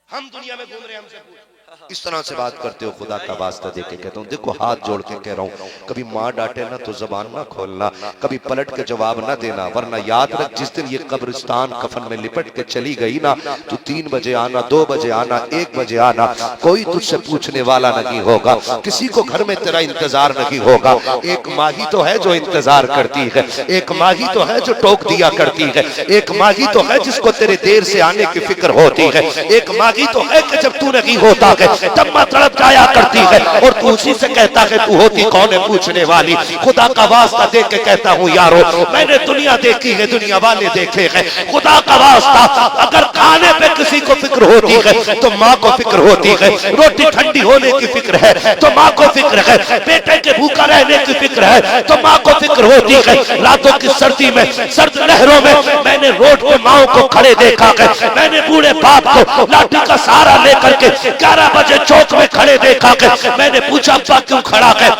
हम दुनिया में घूम रहे हैं, हमसे पूछ। इस तरह से बात करते हो, खुदा का वास्ता दे के कहता हूँ, देखो हाथ जोड़ के कह रहा हूँ, कभी माँ डांटे ना तो जबान ना खोलना, कभी पलट के जवाब ना देना, वरना याद रख जिस दिन ये कब्रिस्तान कफन में लिपट के चली गई ना, तो 3 बजे आना, 2 बजे आना, 1 बजे आना, कोई तुझसे पूछने वाला नहीं होगा, किसी को घर में तेरा इंतजार नहीं होगा। एक माँ ही तो है जो इंतजार करती है, एक माँ ही तो है जो टोक दिया करती है, एक माँ ही तो है जिसको तेरे देर से आने की फिक्र होती है, एक माँ ही तो है कि जब तू नहीं होता है, तब माँ तड़प जाया करती है और तू उसी से कहता है तू होती कौन है पूछने वाली। खुदा का वास्ता देख के कहता हूँ यारो, मैंने दुनिया देखी है, दुनिया वाले देखे हैं। खुदा का वास्ता अगर खाने पे किसी को फिक्र होती है तो माँ को फिक्र होती है। रोटी ठंडी होने की फिक्र है तो माँ को फिक्र है। बेटे के भूखा रहने की फिक्र है तो माँ को फिक्र होती है। रातों की सर्दी में, सर्द लहरों में मैंने रोड पे माओ को खड़े देखा है। मैंने बूढ़े बाप को लाठी का सहारा लेकर के 11 बजे चौक में खड़े देखा है। मैंने पूछा अब्बा क्यों खड़ा है,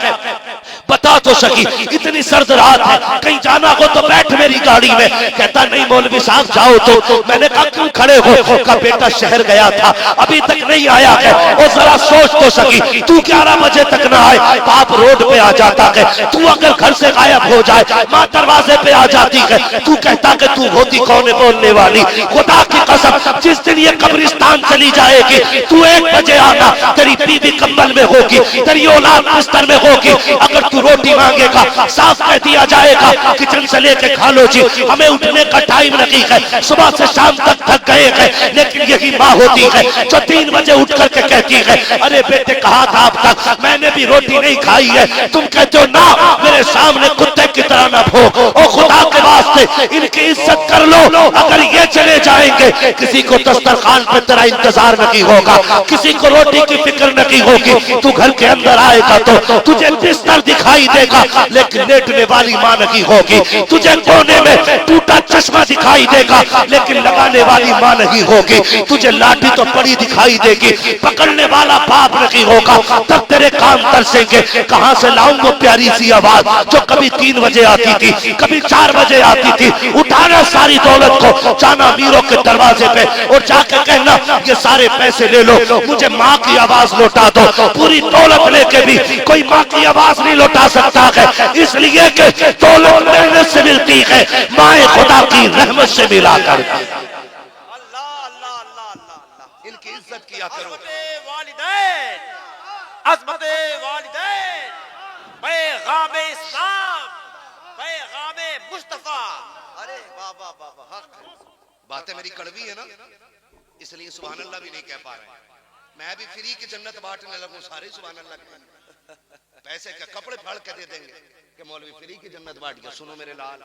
बता तो सकी, इतनी सर्द रात है, कहीं जाना हो तो बैठ मेरी गाड़ी में। कहता नहीं मौलवी साहब जाओ तो। मैंने कहा क्यों खड़े हो, का बेटा शहर गया था अभी तक नहीं आया है। और जरा सोच तो सकी, तू 11 बजे तक ना आए, बाप रोड पे आ जाता है। तू अगर घर से गायब हो जाए, माँ दरवाजे पे आ जाती है। तू कहता कि तू होती कौन है बोलने वाली। खुदा की कसम, जिस दिन ये कब्रिस्तान चली जाएगी, तू 1 बजे आना, तेरी बीवी कंबल में होगी, तेरी औलाद बिस्तर में होगी। अगर तू रोटी मांगेगा, साफ कह दिया जाएगा किचन से लेके खा लो जी, हमें उठने का टाइम नहीं है, सुबह से शाम तक थक गए हैं। लेकिन यही माँ होती है जो 3 बजे उठ करके कहती है अरे बेटे कहा था अब तक, मैंने भी रोटी नहीं खाई है। तुम कहते हो ना, मेरे सामने कुत्ते की तरह ना भोग। और खुदा के वास्ते इनकी इज्जत कर लो। अगर ये चले जाएंगे, किसी को दस्तरखान पे तेरा इंतजार नहीं होगा, किसी को रोटी की फिक्र नहीं होगी। तू घर के अंदर आएगा तो तुझे बिस्तर दिखाई देगा, लेकिन लेटने वाली मां नहीं होगी। तुझे कोने में टूटा चश्मा दिखाई देगा, लेकिन लगाने वाली मां नहीं होगी। तुझे लाठी तो पड़ी दिखाई देगी, पकड़ने वाला बाप नहीं होगा। तब तेरे काम तरसेंगे, कहां से लाऊंगा प्यारी सी आवाज जो कभी 3 बजे आती थी, कभी 4 बजे आती थी। उठाना सारी दौलत को, जाना मीरों के दरवाजे पे और जाकर कहना ये सारे पैसे ले लो, मुझे माँ की आवाज लौटा दो। पूरी दौलत लेके भी कोई माँ की आवाज नहीं लौटा सकता है, इसलिए कि दौलत मेहनत से मिलती है, माए खुदा की रहमत से मिला कर। अल्लाह अल्लाह अल्लाह अल्लाह। इनकी इज्जत किया करो। अज़मते वालिदैन, अज़मते वालिदैन, पैगाम इस्लाम, पैगाम मुस्तफा। अरे वाह वाह वाह वाह, हक है। बातें मेरी कड़वी है ना, इसलिए सुभान अल्लाह भी नहीं कह पा रहे हैं। मैं भी फ्री की जन्नत बांटने लगूं, सारे सुभान अल्लाह कहें। पैसे का कपड़े फाड़ के दे देंगे कि मौलवी फ्री की जन्नत बांट गया। सुनो मेरे लाल,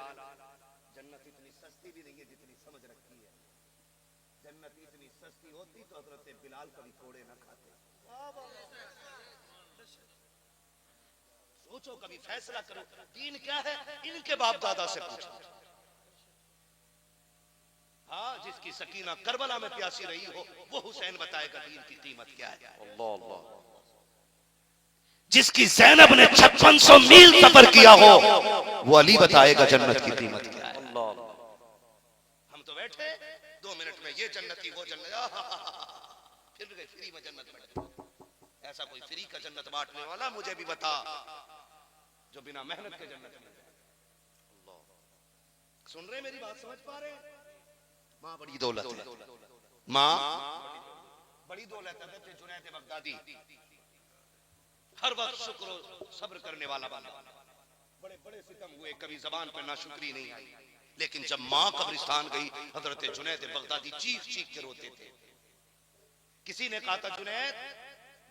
जन्नत इतनी सस्ती भी नहीं है जितनी समझ रखी है। जन्नत इतनी सस्ती होती तो हजरत बिलाल कभी थोड़े ना खाते। सोचो, कभी फैसला करो, दीन क्या है, इनके बाप दादा से पूछो। हाँ, जिसकी सकीना करबला में प्यासी रही हो, वो हुसैन बताएगा दीन की कीमत क्या है। अल्लाह अल्लाह। जिसकी ज़ैनब ने 5600 मील सफर किया हो, वो अली बताएगा जन्नत की कीमत क्या है। हम तो बैठे 2 मिनट में ये जन्नती वो जन्नत, फिर गए फ्री में जन्नत बैठे। ऐसा कोई फ्री का जन्नत बांटने वाला मुझे भी बता, जो बिना मेहनत के जन्नत में जाए। सुन रहे मेरी बात, समझ पा रहे हैं? माँ बड़ी दौलत है, माँ बड़ी दौलत है। जुनैद बगदादी हर वक्त शुक्र सब्र करने वाला बना। बड़े बड़े सितम हुए, कभी जबान पे नाशुक्री नहीं आई, लेकिन जब माँ कब्रिस्तान गई, हजरत जुनैद बगदादी चीख चीख के रोते थे। किसी ने कहा था जुनैद,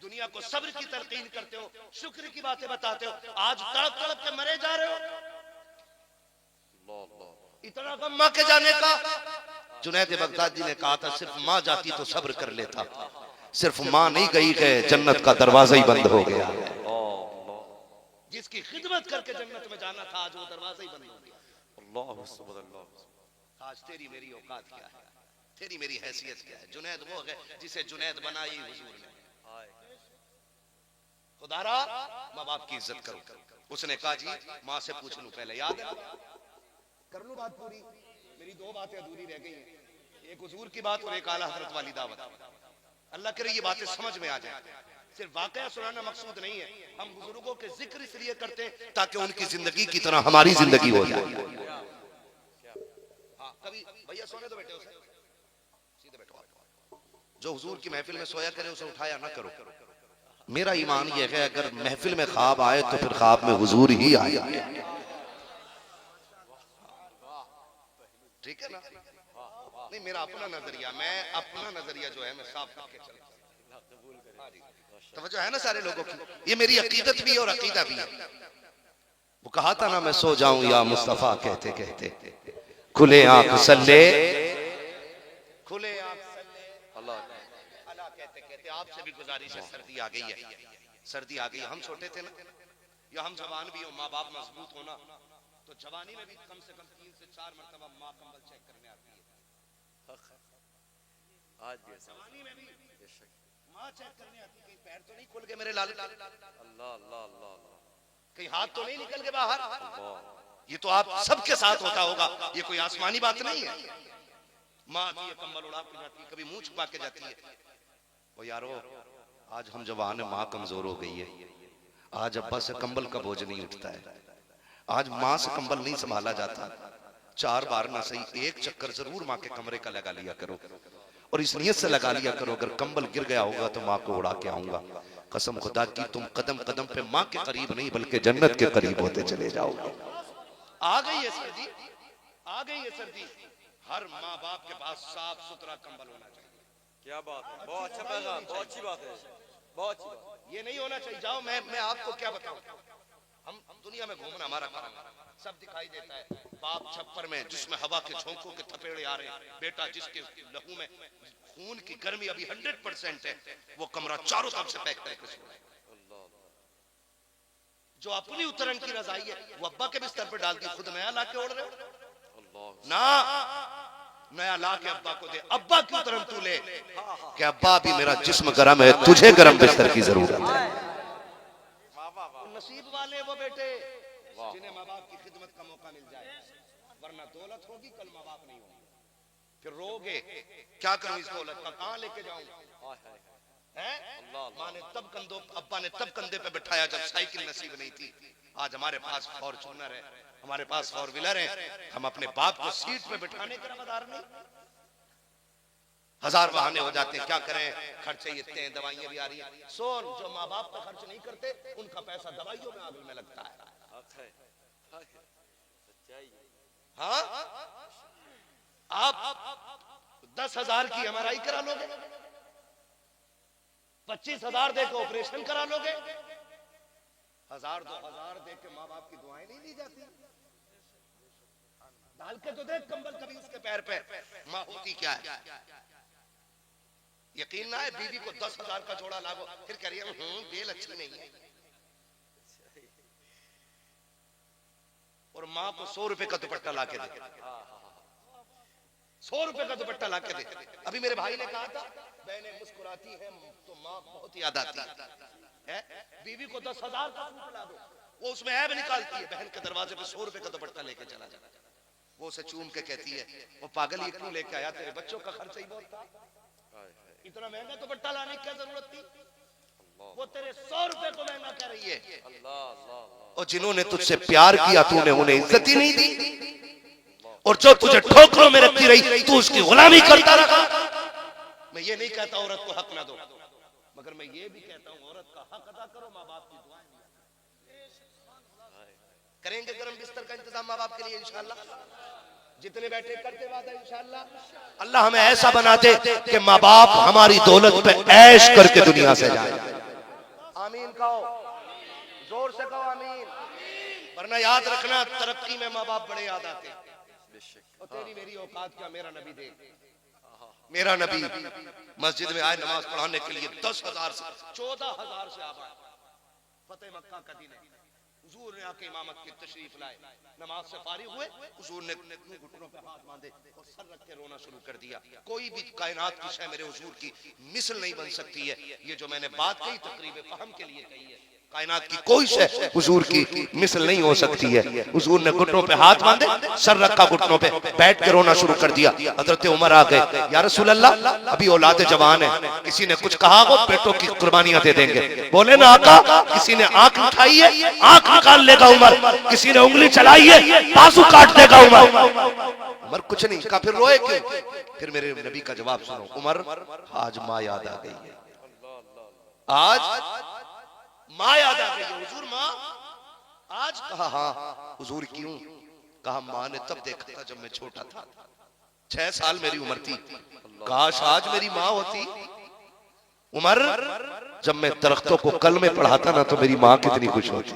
दुनिया को सब्र की तलकीन करते हो, शुक्र की बातें बताते हो, आज तड़प तड़प के मरे जा रहे हो। इतना गम माँ के जाने का। जुनैद बगदादी ने कहा था सिर्फ माँ जाती तो सब्र कर लेता, सिर्फ माँ नहीं गई है, जन्नत का दरवाजा ही बंद हो गया। जिसकी खिदमत करके जन्नत में जाना था, आज वो दरवाजा ही बंद हो गया। आज तेरी मेरी औकात क्या है, तेरी मेरी हैसियत क्या है? जुनैद वो है जिसे जुनैद बनाई हुजूर ने। खुदारा माँ बाप की इज्जत करो। उसने कहा जी माँ से पूछ लूं पहले, याद है कर लूं बात पूरी। मेरी 2 बातें अधूरी रह गई हैं, एक हुजूर की बात और एक आला हजरत वाली दावत। अल्लाह करे ये बातें समझ में आ जाए। सिर्फ वाकया सुनाना मकसूद नहीं है, हम बुजुर्गों के जिक्र इसलिए करते हैं ताकि उनकी जिंदगी की तरह हमारी जिंदगी हो जाए। हाँ, कभी भैया सोने तो बैठे हो, सीधे बैठो। जो हुजूर की महफिल में सोया करे उसे उठाया ना करो। मेरा ईमान यह है अगर महफिल में ख्वाब आए तो फिर ख्वाब में हुजूर ही आए। ठीक है ना? नहीं, मेरा अपना नजरिया, मैं अपना नजरिया जो है मैं साफ करके चलता हूं। तवज्जो है ना सारे लोगों की? ये मेरी अकीदत भी है और अकीदा भी है। वो कहा था ना, मैं सो जाऊं या मुस्तफा कहते कहते, खुले आंख सल्ले, खुले आंख सल्ले अल्लाह अल्लाह कहते कहते। आपसे भी गुजारिश है, सर्दी आ गई है, सर्दी आ गई है। हम छोटे थे ना, या हम जवान भी हो, माँ बाप मजबूत हो ना, तो जवानी में भी कम से कम 3 से 4 मरतबा माँ कंबल चेक करने आती है। आज भी जवानी में भी माँ चेक करने आती है, कहीं पैर तो नहीं खुल गए मेरे लाल, अल्लाह अल्लाह अल्लाह, कहीं हाथ तो नहीं निकल के बाहर। ये तो आप सबके साथ होता होगा, ये कोई आसमानी बात नहीं है। माँ आती है, कंबल उड़ा के जाती है, कभी मुंह छुपा के जाती है। ओ यारो, आज हम जवान है, माँ कमजोर हो गई है। आज अब्बा से कंबल का बोझ नहीं उठता है, आज माँ से कंबल नहीं संभाला जाता। 4 बार ना सही, 1 चक्कर जरूर माँ के कमरे का लगा लिया करो, और इस नियत से लगा लिया करो, अगर कंबल गिर गया होगा तो माँ को उड़ा के आऊंगा। कसम खुदा की, तुम कदम कदम पे माँ के करीब नहीं बल्कि जन्नत के करीब होते चले जाओगे। आ गई है सर्दी, आ गई है सर्दी। हर माँ बाप के पास साफ सुथरा कंबल होना चाहिए। क्या बात है, बहुत अच्छा पैगाम, बहुत अच्छी बात है, बहुत अच्छी बात। ये नहीं होना चाहिए। जाओ, मैं आपको क्या बताऊं, हम दुनिया में घूमना हमारा काम है, सब दिखाई देता है। बाप छप्पर में जिसमें हवा के झोंकों के थपेड़े आ रहे हैं, बेटा जिसके लहू में खून की गर्मी अभी 100% है, वो कमरा चारों तरफ से पैक करके सो रहा है। जो अपनी उतरन की रजाई है वो अब्बा के बिस्तर पर डाल दी, खुद नया ला के ओढ़ रहे हो ना। नया ला के अब्बा को दे, अब्बा की उतरन तू ले कि अब्बा भी मेरा जिस्म गर्म है, तुझे गर्म बिस्तर की जरूरत है। नसीब वाले वो बेटे जिन्हें माँ बाप की खिदमत का मौका मिल जाए, वरना दौलत होगी कल माँ बाप नहीं होंगे, फिर रोगे क्या करूं इस दौलत का, कहां लेके जाऊं। माँ ने तब कंधों, अब्बा ने तब कंधे पे बिठाया जब साइकिल नसीब नहीं थी। आज हमारे पास फॉर्च्यूनर है, हमारे पास 4 व्हीलर है, हम अपने बाप को सीट पे बिठाने के रवादार नहीं। 1000 बहाने हो जाते हैं, क्या करें, खर्चे इतने हैं, दवाइयां भी आ रही हैं। सोन, जो माँ बाप का खर्च नहीं करते उनका पैसा दवाइयों में आग में लगता है। हाँ, आप 10,000 की MRI करा लोगे, 25,000 देकर ऑपरेशन करा लोगे, 1,000-2,000 देकर माँ बाप की दुआएं नहीं दी जाती। डाल के तो देख कंबल कभी उसके पैर पे, माँ होती क्या है। यकीन ना है, बीवी को 10,000 का जोड़ा लागो, फिर कह रही है बेल अच्छी नहीं है, और माँ को 100 रुपए का दुपट्टा ला के दे, 100 रुपए का दुपट्टा ला के दे। अभी मेरे भाई ने कहा था, बहनें मुस्कुराती हैं तो माँ बहुत याद आती है। बीवी को 10,000 का सूट ला दो, वो उसमें ऐब निकालती है, बहन के दरवाजे पे 100 रुपए का दुपट्टा लेके चला जाता है। वो उसे चूम के कहती है, वो पागल ये क्यों लेके आया, तेरे बच्चों का खर्चा ही बहुत था, इतना महंगा दुपट्टा लाने की क्या जरूरत थी, वो तेरे 100 रुपए को महंगा कह रही है। और जिन्होंने तुझसे प्यार किया तूने उन्हें इज्जत ही नहीं दी, और जो तुझे ठोकरों में रखती रही तू उसकी गुलामी करता रहा। मैं ये नहीं कहता औरत को हक ना दो, मगर मैं ये भी कहता हूँ औरत का हक अदा करो, माँ बाप की दुआएं करेंगे। गर्म बिस्तर का इंतजाम माँ बाप के लिए इंशाल्लाह, जितने बैठे करते वादा इंशाल्लाह। अल्लाह हमें ऐसा बना दे कि माँ बाप हमारी दौलत पे ऐश करके दुनिया से जाए। आमीन कहो, जोर से कहो आमीन। वरना याद रखना, तरक्की में माँ बाप बड़े याद आते। और तेरी मेरी औकात क्या, मेरा नबी दे, मेरा नबी मस्जिद में आए नमाज पढ़ाने के लिए 10,000 से 14,000 से आबाद। फतेह मक्का का दिन है, हुजूर ने आके इमामत की तशरीफ लाए, नमाज से फारिग हुए, हुजूर ने घुटनों पे हाथ बांधे और सर रख के रोना शुरू कर दिया। कोई भी कायनात की शय मेरे हुजूर की मिसल नहीं बन सकती है। ये जो मैंने बात कही तकरीब फहम के लिए कही है, कायनात की कोई शय हुजूर की मिसल नहीं हो सकती है। हुजूर ने घुटनों पे हाथ बांधे, सर रखा घुटनों पे, बैठ के रोना शुरू कर दिया। हजरत उमर आ गए, या रसूल अल्लाह अभी औलाद जवान है, किसी ने कुछ कहा हो बेटों की कुर्बानियां दे देंगे। बोले ना आका, किसी ने आंख उठाई है आंख निकाल लेगा उमर, किसी ने उंगली चलाई है बाजू काट देगा उमर। उमर कुछ नहीं कहा, फिर रोए क्यों? फिर मेरे नबी का जवाब सुनो, उमर आज माँ याद आ गई है, आज माँ याद आ गई है। हुजूर माँ आज? कहा हाँ। हुजूर क्यों? कहा माँ ने तब देखा था जब मैं छोटा था, 6 साल मेरी उम्र थी, काश आज मेरी माँ होती उमर, जब मैं दरख्तों को कलमे पढ़ाता ना तो मेरी माँ कितनी खुश होती।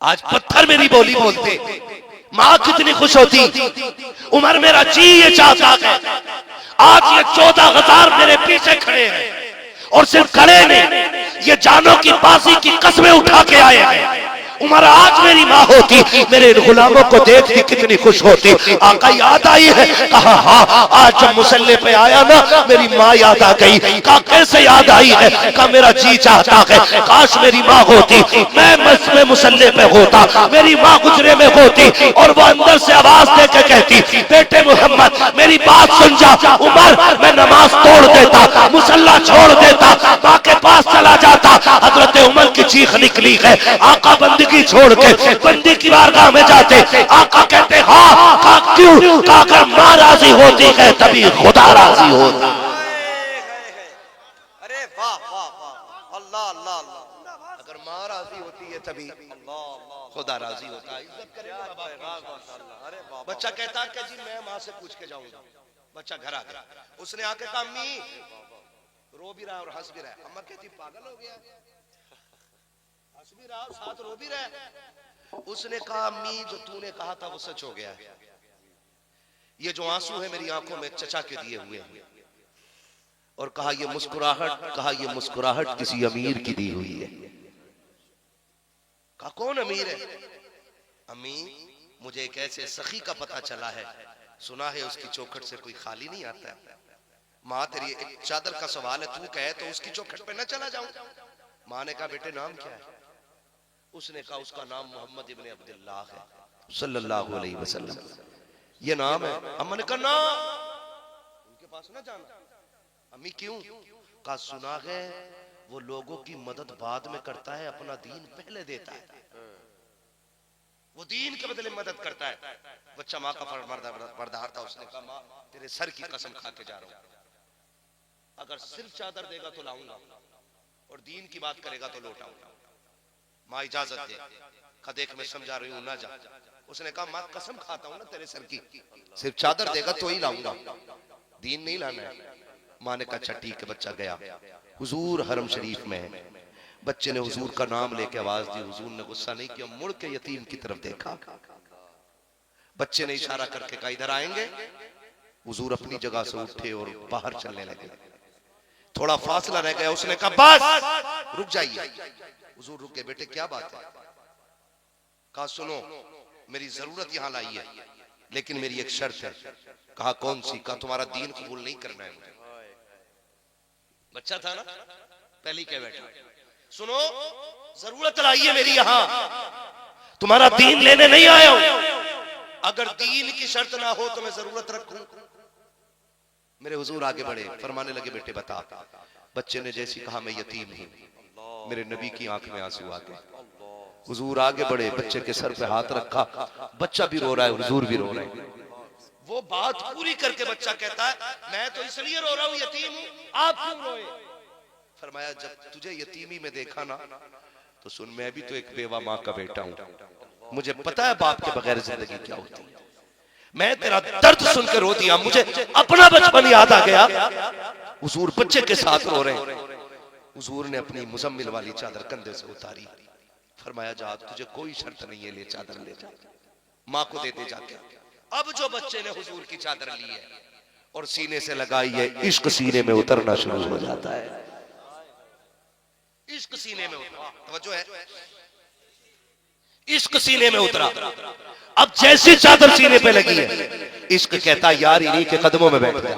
आज पत्थर मेरी बोली बोलते, माँ कितनी खुश होती। उमर मेरा जी ये चाहता है, आज ये 14 गद्दार मेरे पीछे खड़े हैं और सिर्फ खड़े नहीं, ये जानों की बाजी की कस्में उठा के आए हैं। उमर, आज मेरी माँ होती, मेरे इन गुलामों को देखती कितनी खुश होती। आका याद आई है? कहा हाँ, आज जब मुसल्ले पे आया ना मेरी माँ याद आ गई। कहा कैसे याद आई है? कहा मेरा जी चाहता है काश मेरी माँ होती, मैं मस्जिद में मुसल्ले पे होता, मेरी माँ गुजरे में होती और वो अंदर से आवाज दे के कहती, बेटे मोहम्मद मेरी बात सुन जा। उमर, मैं नमाज तोड़ देता, मुसल्ला छोड़ देता, माँ के पास चला जाता। हजरत उमर की चीख निकली है, आका बंदी की छोड़ के बंदी की बारगाह में जाते। आका कहते हाँ, कहा क्यों? कहा अगर माँ राजी होती है तभी खुदा राजी होता। अरे वाह वाह वाह, अल्लाह अल्लाह अल्लाह। अगर माँ राजी होती है तभी खुदा राजी होता है। इज्जत करेंगे माँ बाप की। अरे वाह। बच्चा कहता है कि जी मैं माँ से पूछ के जाऊंगा। बच्चा घर आ गया, उसने आके कहा अम्मी, रो भी रहा और हंस भी रहा है। अम्मा कहती पागल हो गया, हंस भी रहा साथ रो भी रहा। उसने कहा अम्मी जो तूने कहा था वो सच हो गया है। ये जो आंसू है मेरी आंखों में चचा के दिए हुए हैं। और कहा ये मुस्कुराहट किसी अमीर की दी हुई है। कहा कौन अमीर है? अम्मी मुझे एक ऐसे सखी का पता चला है, सुना है उसकी चौखट से कोई खाली नहीं आता है। माँ तेरी एक चादर का सवाल है, तू कहे तो उसकी चौखट पे न चला जाऊं। माँ ने कहा बेटे नाम क्या है? उसने कहा उसका नाम मोहम्मद इब्ने अब्दुल्लाह है सल्लल्लाहु अलैहि वसल्लम, ये नाम है। अम्मा ने कहा ना, उनके पास ना जाना। अम्मी क्यों? कहा सुना है वो लोगों की मदद बाद में करता है, अपना दीन पहले देता है। वो दीन के बदले मदद करता है। बच्चा माँ का फरमाबरदार था। उसने कहा माँ तेरे सर की कसम खा के जा रहा हूं, अगर सिर्फ चादर देगा तो लाऊंगा और दीन की बात करेगा तो लौटाऊंगा। माँ इजाजत दे। कहा देख मैं समझा रही हूँ ना जा। उसने कहा माँ कसम खाता हूँ ना तेरे सर की, सिर्फ चादर देगा तो ही लाऊंगा, दीन नहीं लाना है। माँ ने कहा अच्छा ठीक है। बच्चा गया, हुजूर हरम शरीफ में है। बच्चे ने हुजूर का नाम लेके आवाज दी, हुजूर ने गुस्सा नहीं किया, मुड़ के यतीम की तरफ देखा। बच्चे ने इशारा करके कहा इधर आएंगे। हुजूर अपनी जगह से उठे और बाहर चलने लगे। थोड़ा फासला रह गया, उसने कहा बस रुक जाइए। हुजूर रुक गए। बेटे क्या बात है? कहा सुनो मेरी जरूरत यहां लाई है, लेकिन मेरी एक शर्त है। कहा कौन सी? कहा तुम्हारा दीन कबूल नहीं करना है मुझे। बच्चा था ना, पहले कह बैठा सुनो जरूरत लाई है मेरी यहां, तुम्हारा दीन लेने नहीं आया हूं। अगर दीन की शर्त ना हो तो मैं जरूरत रखूं। मेरे हुजूर आगे बढ़े, फरमाने लगे बेटे बता। बच्चे ने जैसी कहा मैं यतीम हूं, मेरे नबी की आंख में आंसू आ गए। हुजूर आगे बढ़े, बच्चे के सर पे हाथ रखा। बच्चा भी रो रहा है, हुजूर भी रो रहे हैं। वो बात पूरी करके बच्चा कहता है मैं तो इसलिए रो रहा हूं, यतीम हूं, आप क्यों रोए? फरमाया जब तुझे यतीमी में देखा ना तो सुन मैं भी तो एक बेवा माँ का बेटा हूं, मुझे पता है बाप के बगैर जिंदगी क्या होती है। मैं तेरा दर्द सुन के रो दिया, मुझे अपना बचपन याद आ गया। हुजूर बच्चे के साथ रो रहे हैं। हुजूर ने अपनी मुजम्मिल वाली चादर कंधे से उतारी। फरमाया जा तुझे कोई शर्त नहीं है, ले चादर ले जा, माँ को दे दे जाके। अब जो बच्चे ने हुजूर की चादर ली है और सीने से लगाई है, इश्क सीने में उतरना शुरू हो जाता है। इश्क सीने में उतरा, तवज्जो है, इश्क सीने में उतरा। अब जैसी चादर सीने पे लगी है, इश्क कहता यार इन्हीं के कदमों में बैठ गया।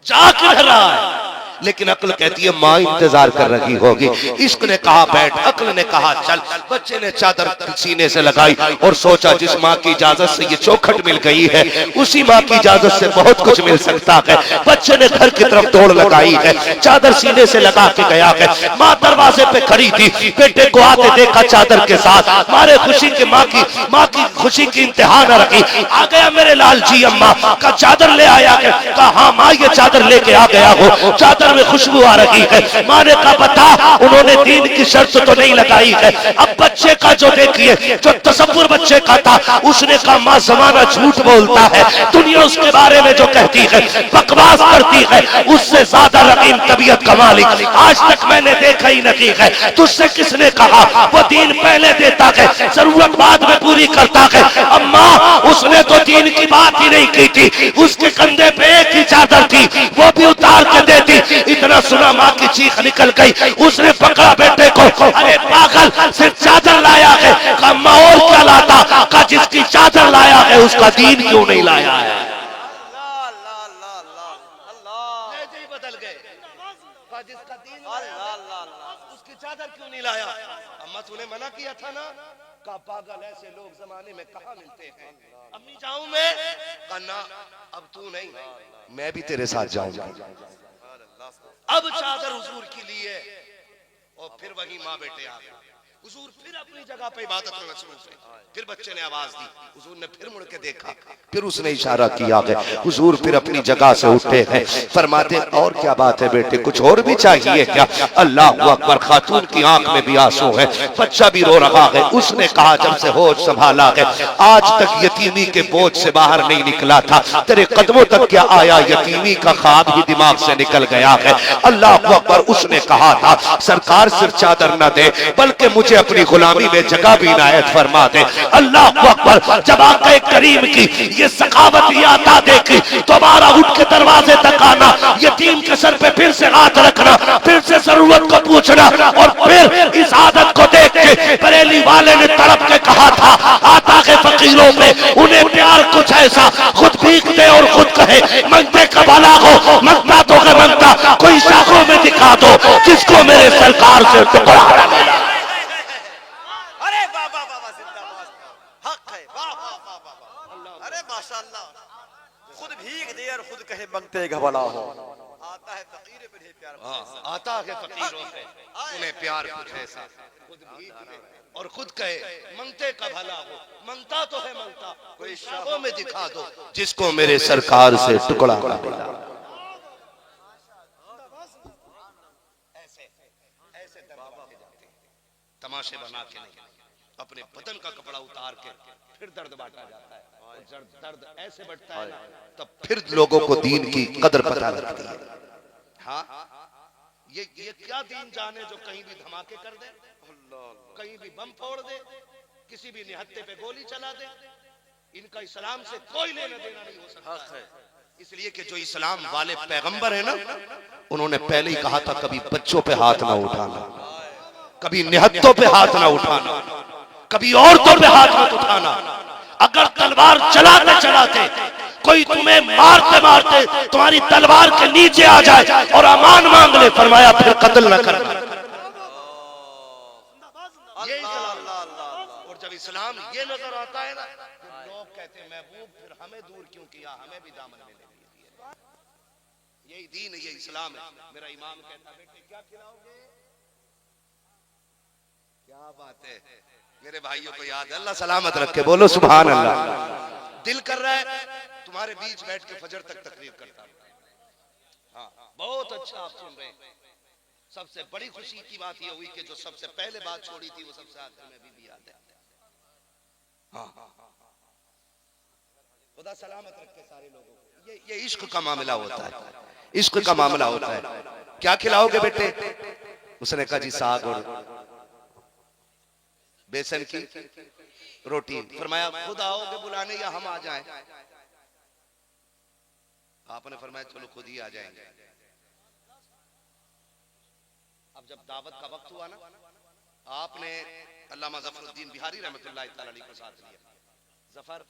जा किधर रहा है? लेकिन अक्ल कहती है माँ इंतजार कर रही होगी। इश्क ने कहा बैठ, अक्ल ने कहा चल। बच्चे ने चादर सीने से लगाई और सोचा जिस माँ की इजाजत से ये चौखट मिल गई है, उसी माँ की इजाजत से बहुत कुछ मिल सकता है। बच्चे ने घर की तरफ दौड़ लगाई है, चादर सीने से लगा के गया है। माँ दरवाजे पे खड़ी थी, बेटे को आते देखा चादर के साथ। मारे खुशी की माँ की खुशी की इंतहा न रखी। आ गया मेरे लाल जी, अम्मा का चादर ले आया है। कहा हाँ माँ ये चादर लेके आ गया हो। चादर में खुशबू आ रही है। माँ ने कहा बता, उन्होंने दीन की शर्त तो नहीं लगाई है। अब बच्चे का जो देखिए, जो तसव्वुर बच्चे का था, उसने कहा माँ जमाना झूठ बोलता है, दुनिया उसके बारे में जो कहती है, बकवास करती है, उससे ज्यादा रकीम तबीयत का मालिक आज तक मैंने देखा ही नहीं है। तुझसे किसने कहा? वो दीन पहले देता है, जरूरत बाद में पूरी करता है। अम्मा उसने तो दीन की बात ही नहीं की थी, उसके कंधे पे एक ही चादर थी, वो भी उतार के देती। इतना सुना माँ की चीख निकल गई, उसने पकड़ा बेटे को, अरे पागल सिर्फ चादर लाया है। कहा अम्मा और क्या लाता? कहा जिसकी चादर लाया है उसका दीन क्यों नहीं लाया है? अल्लाह अल्लाह अल्लाह अल्लाह अल्लाह लहजे ही बदल गए। कहा जिसका दीन अल्लाह अल्लाह अल्लाह उसकी चादर क्यों नहीं लाया? अम्मा तूने मना किया था ना। कहा पागल ऐसे लोग जमाने में कहाँ मिलते हैं। अम्मी जाऊं मैं? कहा ना, अब तू नहीं, मैं भी तेरे साथ जाऊंगा। अब चादर हुजूर की ली है और फिर वही माँ बेटे आ गए। हुजूर फिर अपनी जगह पे इबादत में मसरूफ है। फिर बच्चे ने आवाज दी, हुजूर ने फिर मुड़ के देखा, फिर उसने इशारा किया है। हुजूर फिर अपनी जगह से उठे हैं, फरमाते और क्या बात है बेटे, कुछ और भी चाहिए क्या? अल्लाह अकबर। खातून की आंख में भी आंसू है, बच्चा भी रो रहा है। उसने कहा जब से होश संभाला है आज तक यतीमी के बोझ से बाहर नहीं निकला था, तेरे कदमों तक क्या आया, यतीमी का ख्वाब ही दिमाग से निकल गया है। अल्लाह अकबर। उसने कहा था सरकार सिर्फ चादर न दे बल्कि मुझे अपनी गुलामी में जगह भी इनायत फरमा दे। अल्लाह अकबर। जब आका करीम की ये सखावत ये अता देखी, दोबारा उठ के दरवाजे तक आना, यतीम के सर पे फिर से हाथ रखना, फिर से जरूरत को पूछना, और फिर इस आदत को देख के बरेली वाले ने तड़प के कहा था आता के फकीरों में उन्हें प्यार कुछ ऐसा, खुद भीख दे और खुद कहे मंगते का भला हो, मंगता तो के मंगता कोई शाखों में दिखा दो जिसको मेरे सरकार से टुकड़ा न मिला। अरे बाबा बाबा जिंदाबाद, हक है, वाह वाह वाह वाह, अरे माशाअल्लाह। खुद भीख दे और खुद कहे मंगते का भला हो। आता है फकीर पे प्यार, आता है फकीरों से उन्हें प्यार कुछ ऐसा, खुद भीख दे और खुद कहे मंगते का भला हो, मंगता तो है मंगता कोई शाखों में दिखा दो जिसको मेरे सरकार से टुकड़ा न मिला। ऐसे दरवाजे जाते हैं, तमाशे बना के नहीं, अपने बदन का कपड़ा उतार के फिर दर्द बांटा जाता है, और जब दर्द ऐसे बढ़ता है ना तब फिर लोगों को दीन की कदर पता लगती है। हाँ, ये क्या दीन जाने जो कहीं भी धमाके कर दे, कहीं भी बम फोड़ दे, किसी भी निहत्ते पे गोली चला दे। इनका इस्लाम से कोई लेना देना नहीं हो सकता। इसलिए कि जो इस्लाम वाले पैगंबर है ना, उन्होंने पहले ही कहा था कभी बच्चों पे हाथ ना उठाना, कभी निहत्तों पे हाथ ना उठाना, कभी औरतों पे हाथ मत उठाना। अगर तलवार चलाते चलाते कोई तुम्हें मारते मारते तुम्हारी तलवार के नीचे आ जाए और अमान मांग ले, फरमाया फिर कत्ल न करना। ये इस्लाम। और जब इस्लाम ये नजर आता है ना, तो लोग कहते हैं महबूब फिर हमें दूर क्यों किया, हमें भी दामन में ले लिया। यही दीन है, ये इस्लाम है। मेरा इमाम कहता बेटे क्या खिलाओगे? क्या बात है, मेरे भाइयों को याद है, अल्लाह सलामत रखे, बोलो सुभान अल्लाह। दिल कर रहा है तुम्हारे बीच बैठ के फजर तक तकरीर करता हूं। हाँ, बहुत अच्छा आप सुन रहे हैं। सबसे बड़ी खुशी की बात यह हुई कि जो सबसे पहले बात छोड़ी थी वो सबसे आखिर में भी याद है। हाँ, खुदा सलामत रखे सारे लोगों को। ये इश्क का मामला होता है, इश्क का मामला होता है। क्या खिलाओगे बेटे? उसने कहा जी साग और बेसन की रोटी। फरमाया खुद आओगे बुलाने या हम आ जाएं? आपने फरमाया चलो खुद ही आ जाएंगे। अब जब दावत का वक्त हुआ ना, आपने अल्लामा ज़फरुद्दीन बिहारी रहमतुल्लाह तआला अलैह को साथ लिया। जफर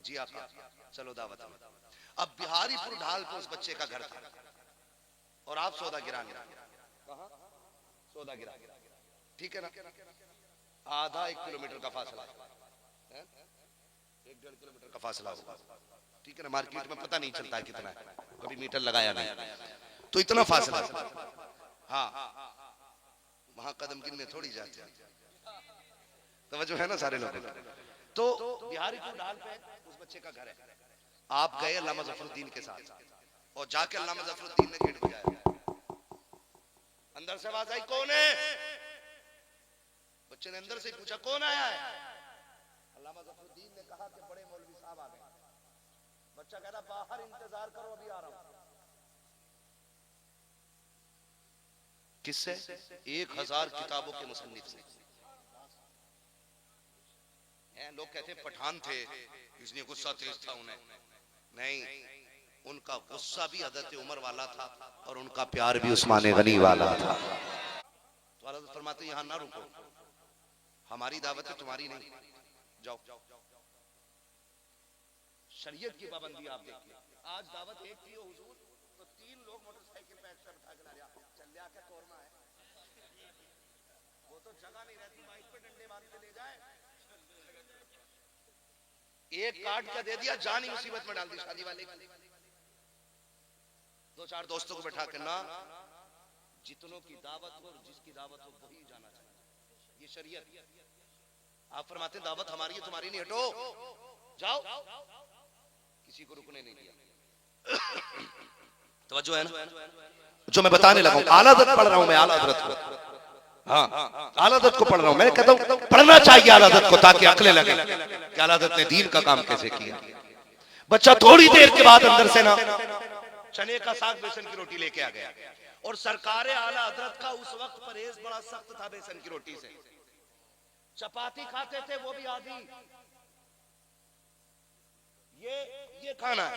जी आका चलो दावत में। अब बिहारीपुर ढाल पे उस बच्चे का घर था और आप सौदा गिराने कहा, सौदा गिरा, ठीक है ना, आधा 1 किलोमीटर का फासला है, 1-1.5 किलोमीटर का फासला होगा, ठीक है ना। मार्केट में पता नहीं चलता कितना है, कभी मीटर लगाया नहीं, तो इतना फासला। हाँ, वहां कदम गिनने थोड़ी जाते हैं, तवज्जो है ना सारे लोगों को। तो बिहारीपुर ढाल पे उस बच्चे का घर है। आप गए अल्लामा ज़फरुद्दीन के साथ और जाके अल्लामा ज़फरुद्दीन ने गेट बजाया, अंदर से आवाज आई, कौन है? बच्चे ने अंदर से पूछा, कौन आया है? अल्लामा ज़फरुद्दीन ने कहा कि बड़े मौलवी साहब आ गए। बच्चा कह रहा, बाहर इंतजार करो, अभी आ रहा हूं। किससे? 1000 किताबों के मुसन्निफ से। लोग कहते पठान थे इसलिए गुस्सा तेज था उन्हें। नहीं, उनका गुस्सा भी हज़रत उमर वाला था और उनका प्यार भी उस्मान गनी वाला था। तो हज़रत फरमाते यहां ना रुको, हमारी दावत है, तुम्हारी नहीं, जाओ। शरीयत की पाबंदी आप देखिए। आज दावत एक थी हुजूर, तो 3 लोग मोटरसाइकिल पे एक्स्ट्रा बिठा के ला रहे, चल लिया क्या तोड़ना है? वो तो जगह नहीं रहती, बाइक पे डंडे मार के ले जाए। एक कार्ड का दे दिया, जान ही मुसीबत में डाल दी शादी वाले की। 2-4 दोस्तों को बैठा के ना, जितनों की दावत हो, जिसकी दावत हो वही जाना चाहिए, ये शरीयत। आप फरमाते दावत हमारी है, तुम्हारी नहीं, हटो जाओ। किसी को रुकने नहीं दिया। तवज्जो है ना? जो मैं बताने लगा हूं, आला हज़रत पढ़ रहा हूं मैं, आला हज़रत को। हाँ, आला हज़रत को पढ़ रहा हूं मैं। कहता हूं पढ़ना चाहिए आला हज़रत को, ताकि अक्लें लगे कि आला हज़रत ने दीन का काम कैसे किया। बच्चा थोड़ी देर के बाद अंदर से ना चने का साग बेसन की रोटी लेके आ गया। और सरकार आला हज़रत का उस वक्त परहेज बड़ा सख्त था बेसन की रोटी से। चपाती खाते थे वो भी आधी। ये खाना है।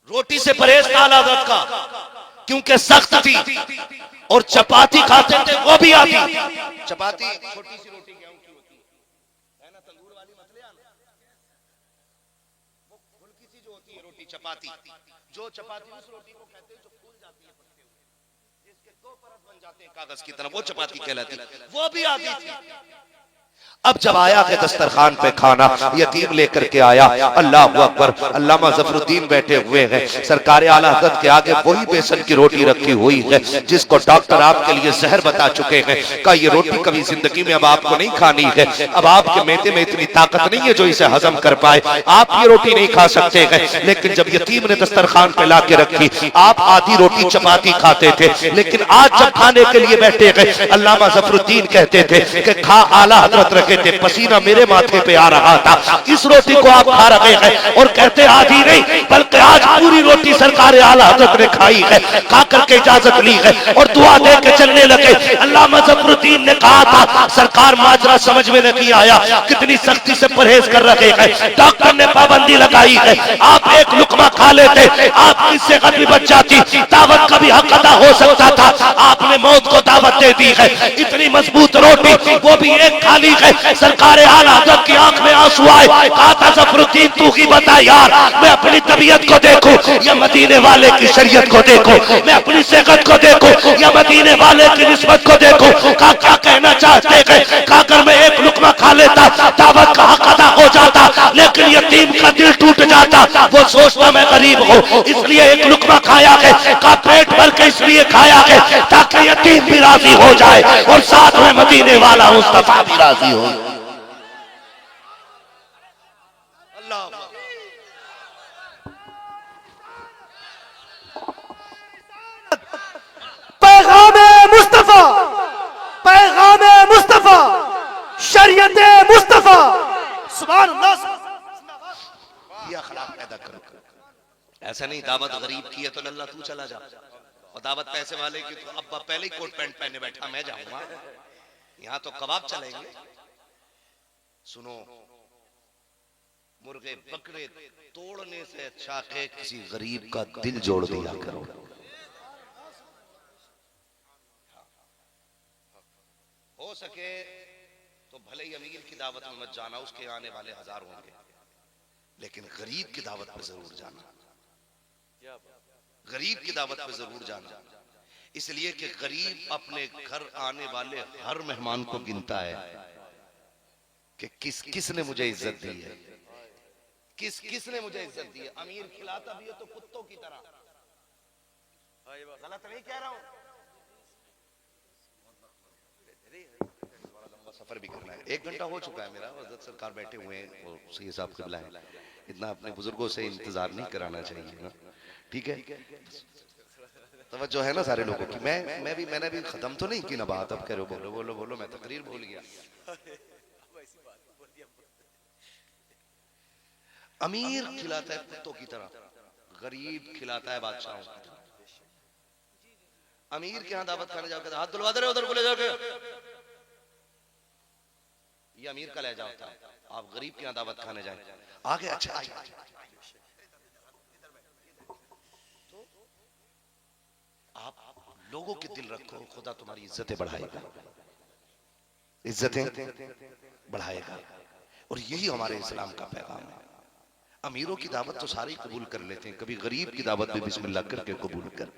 रोटी से परहेज था आला हज़रत का, क्योंकि सख्त थी। और चपाती खाते थे वो भी आधी। चपाती छोटी सी रोटी गेहूं की होती है ना, तंदूर वाली मत ले आना। वो फुल्की सी जो होती है रोटी, चपाती। जो चपाती उस रोटी को कहते हैं जो फूल जाती है पत्ते हुए, जिसके 2 परत बन जाते हैं कागज की तरह, वो चपाती कहलाती। वो भी आधी थी। अब जब आया है दस्तरखान पे खाना, यतीम लेकर के आया। अल्लाह अकबर। अल्लामा ज़फरुद्दीन बैठे हुए हैं, सरकार आला हज़रत के आगे वही बेसन की रोटी रखी हुई है जिसको डॉक्टर आपके लिए जहर बता चुके हैं। का ये रोटी कभी जिंदगी में अब आपको नहीं खानी है, अब आपके मैदे में इतनी ताकत नहीं है जो इसे हजम कर पाए, आप ये रोटी नहीं खा सकते हैं। लेकिन जब यतीम ने दस्तरखान पे ला के रखी, आप आधी रोटी चपाती खाते थे। लेकिन आज जब खाने के लिए बैठे गए, अल्लामा ज़फरुद्दीन कहते थे कि खा, आला हज़रत रखे थे, पसीना मेरे माथे पे आ रहा था, इस रोटी को आप खा रहे हैं। और कहते आधी नहीं बल्कि आज पूरी रोटी सरकार आला हज़रत ने खाई है, खा करके इजाजत ली है और दुआ दे के चलने लगे। अल्लामा ज़फरुद्दीन ने कहा था सरकार माजरा समझ में नहीं आया, कितनी सख्ती से परहेज कर रहे हैं, डॉक्टर ने पाबंदी लगाई है, आप एक लुकमा खा लेते, आपकी सेहत भी बच जाती, दावत का भी हक अदा हो सकता था, आपने मौत को दावत दे दी है। इतनी मजबूत रोटी, वो भी एक खाली है। सरकार आला हज़रत की आंख में आंसू आए, कहा था ज़फरुद्दीन तू ही बता यार, मैं अपनी तबीयत को देखूं या मदीने वाले की शरीयत को देखूं, मैं अपनी सेहत को देखूं या मदीने वाले की निस्बत को देखूं। कहा क्या कहना चाहते हैं? कहा अगर मैं एक लुकमा खा लेता दावत का हक अदा हो जाता, लेकिन यतीम का दिल टूट जाता, वो सोचता मैं गरीब हूं इसलिए एक लुकमा खाया है, का पेट भर के इसलिए खाया है ताकि यतीम भी राजी हो जाए और साथ में मदीने वाला मुस्तफा भी राजी हो। पैगामे मुस्तफा, पैगामे मुस्तफा, शरीयते मुस्तफा। सुभान अल्लाह। ये अखलाक पैदा करो। ऐसा नहीं दावत गरीब की है तो लल्ला तू चला जा, और दावत पैसे वाले की तो अब्बा पहले ही कोट पैंट पहने बैठा मैं जाऊंगा, यहाँ तो कबाब चलेंगे। सुनो, मुर्गे बकरे तोड़ने से अच्छा है किसी गरीब का दिल जोड़ दिया करो। हो सके तो भले ही अमीर की दावत में मत जाना, उसके आने वाले 1000 होंगे, लेकिन गरीब की दावत पे जरूर जाना, गरीब की दावत पे जरूर जाना। इसलिए कि गरीब अपने घर आने वाले हर मेहमान को गिनता है कि किसने मुझे इज्जत दी है, किसने मुझे इज्जत दी है। अमीर खिलाता भी है तो कुत्तों की तरह, गलत नहीं कह रहा हूं। सफर भी करना है, 1 घंटा हो चुका है मेरा, हज़रत सरकार बैठे हुए हैं, वो सही साहब क़िबला है, इतना अपने बुजुर्गों से इंतजार नहीं कराना चाहिए ना, ठीक है। तवज्जो है ना सारे लोगों की। मैंने भी खत्म तो नहीं की ना बात, अब कह रहे हो बोलो बोलो बोलो, मैं तकरीर भूल गया। अमीर खिलाता है कुत्तों की तरह, गरीब खिलाता है बादशाहों की तरह। अमीर के यहाँ दावत खाने जाओगे हाथ धुलवा दे रहे उधर बोले जाके, ये अमीर का लहजा होता है। आप गरीब के यहाँ दावत खाने जाए आगे, अच्छा आइए। तो आप लोगों के दिल रखो, खुदा तुम्हारी इज्जतें बढ़ाएगा, इज्जतें बढ़ाएगा। और यही हमारे इस्लाम का पैगाम है। अमीरों की दावत तो सारे कबूल कर लेते हैं, कभी गरीब की दावत भी बिस्मिल्लाह करके कबूल कर,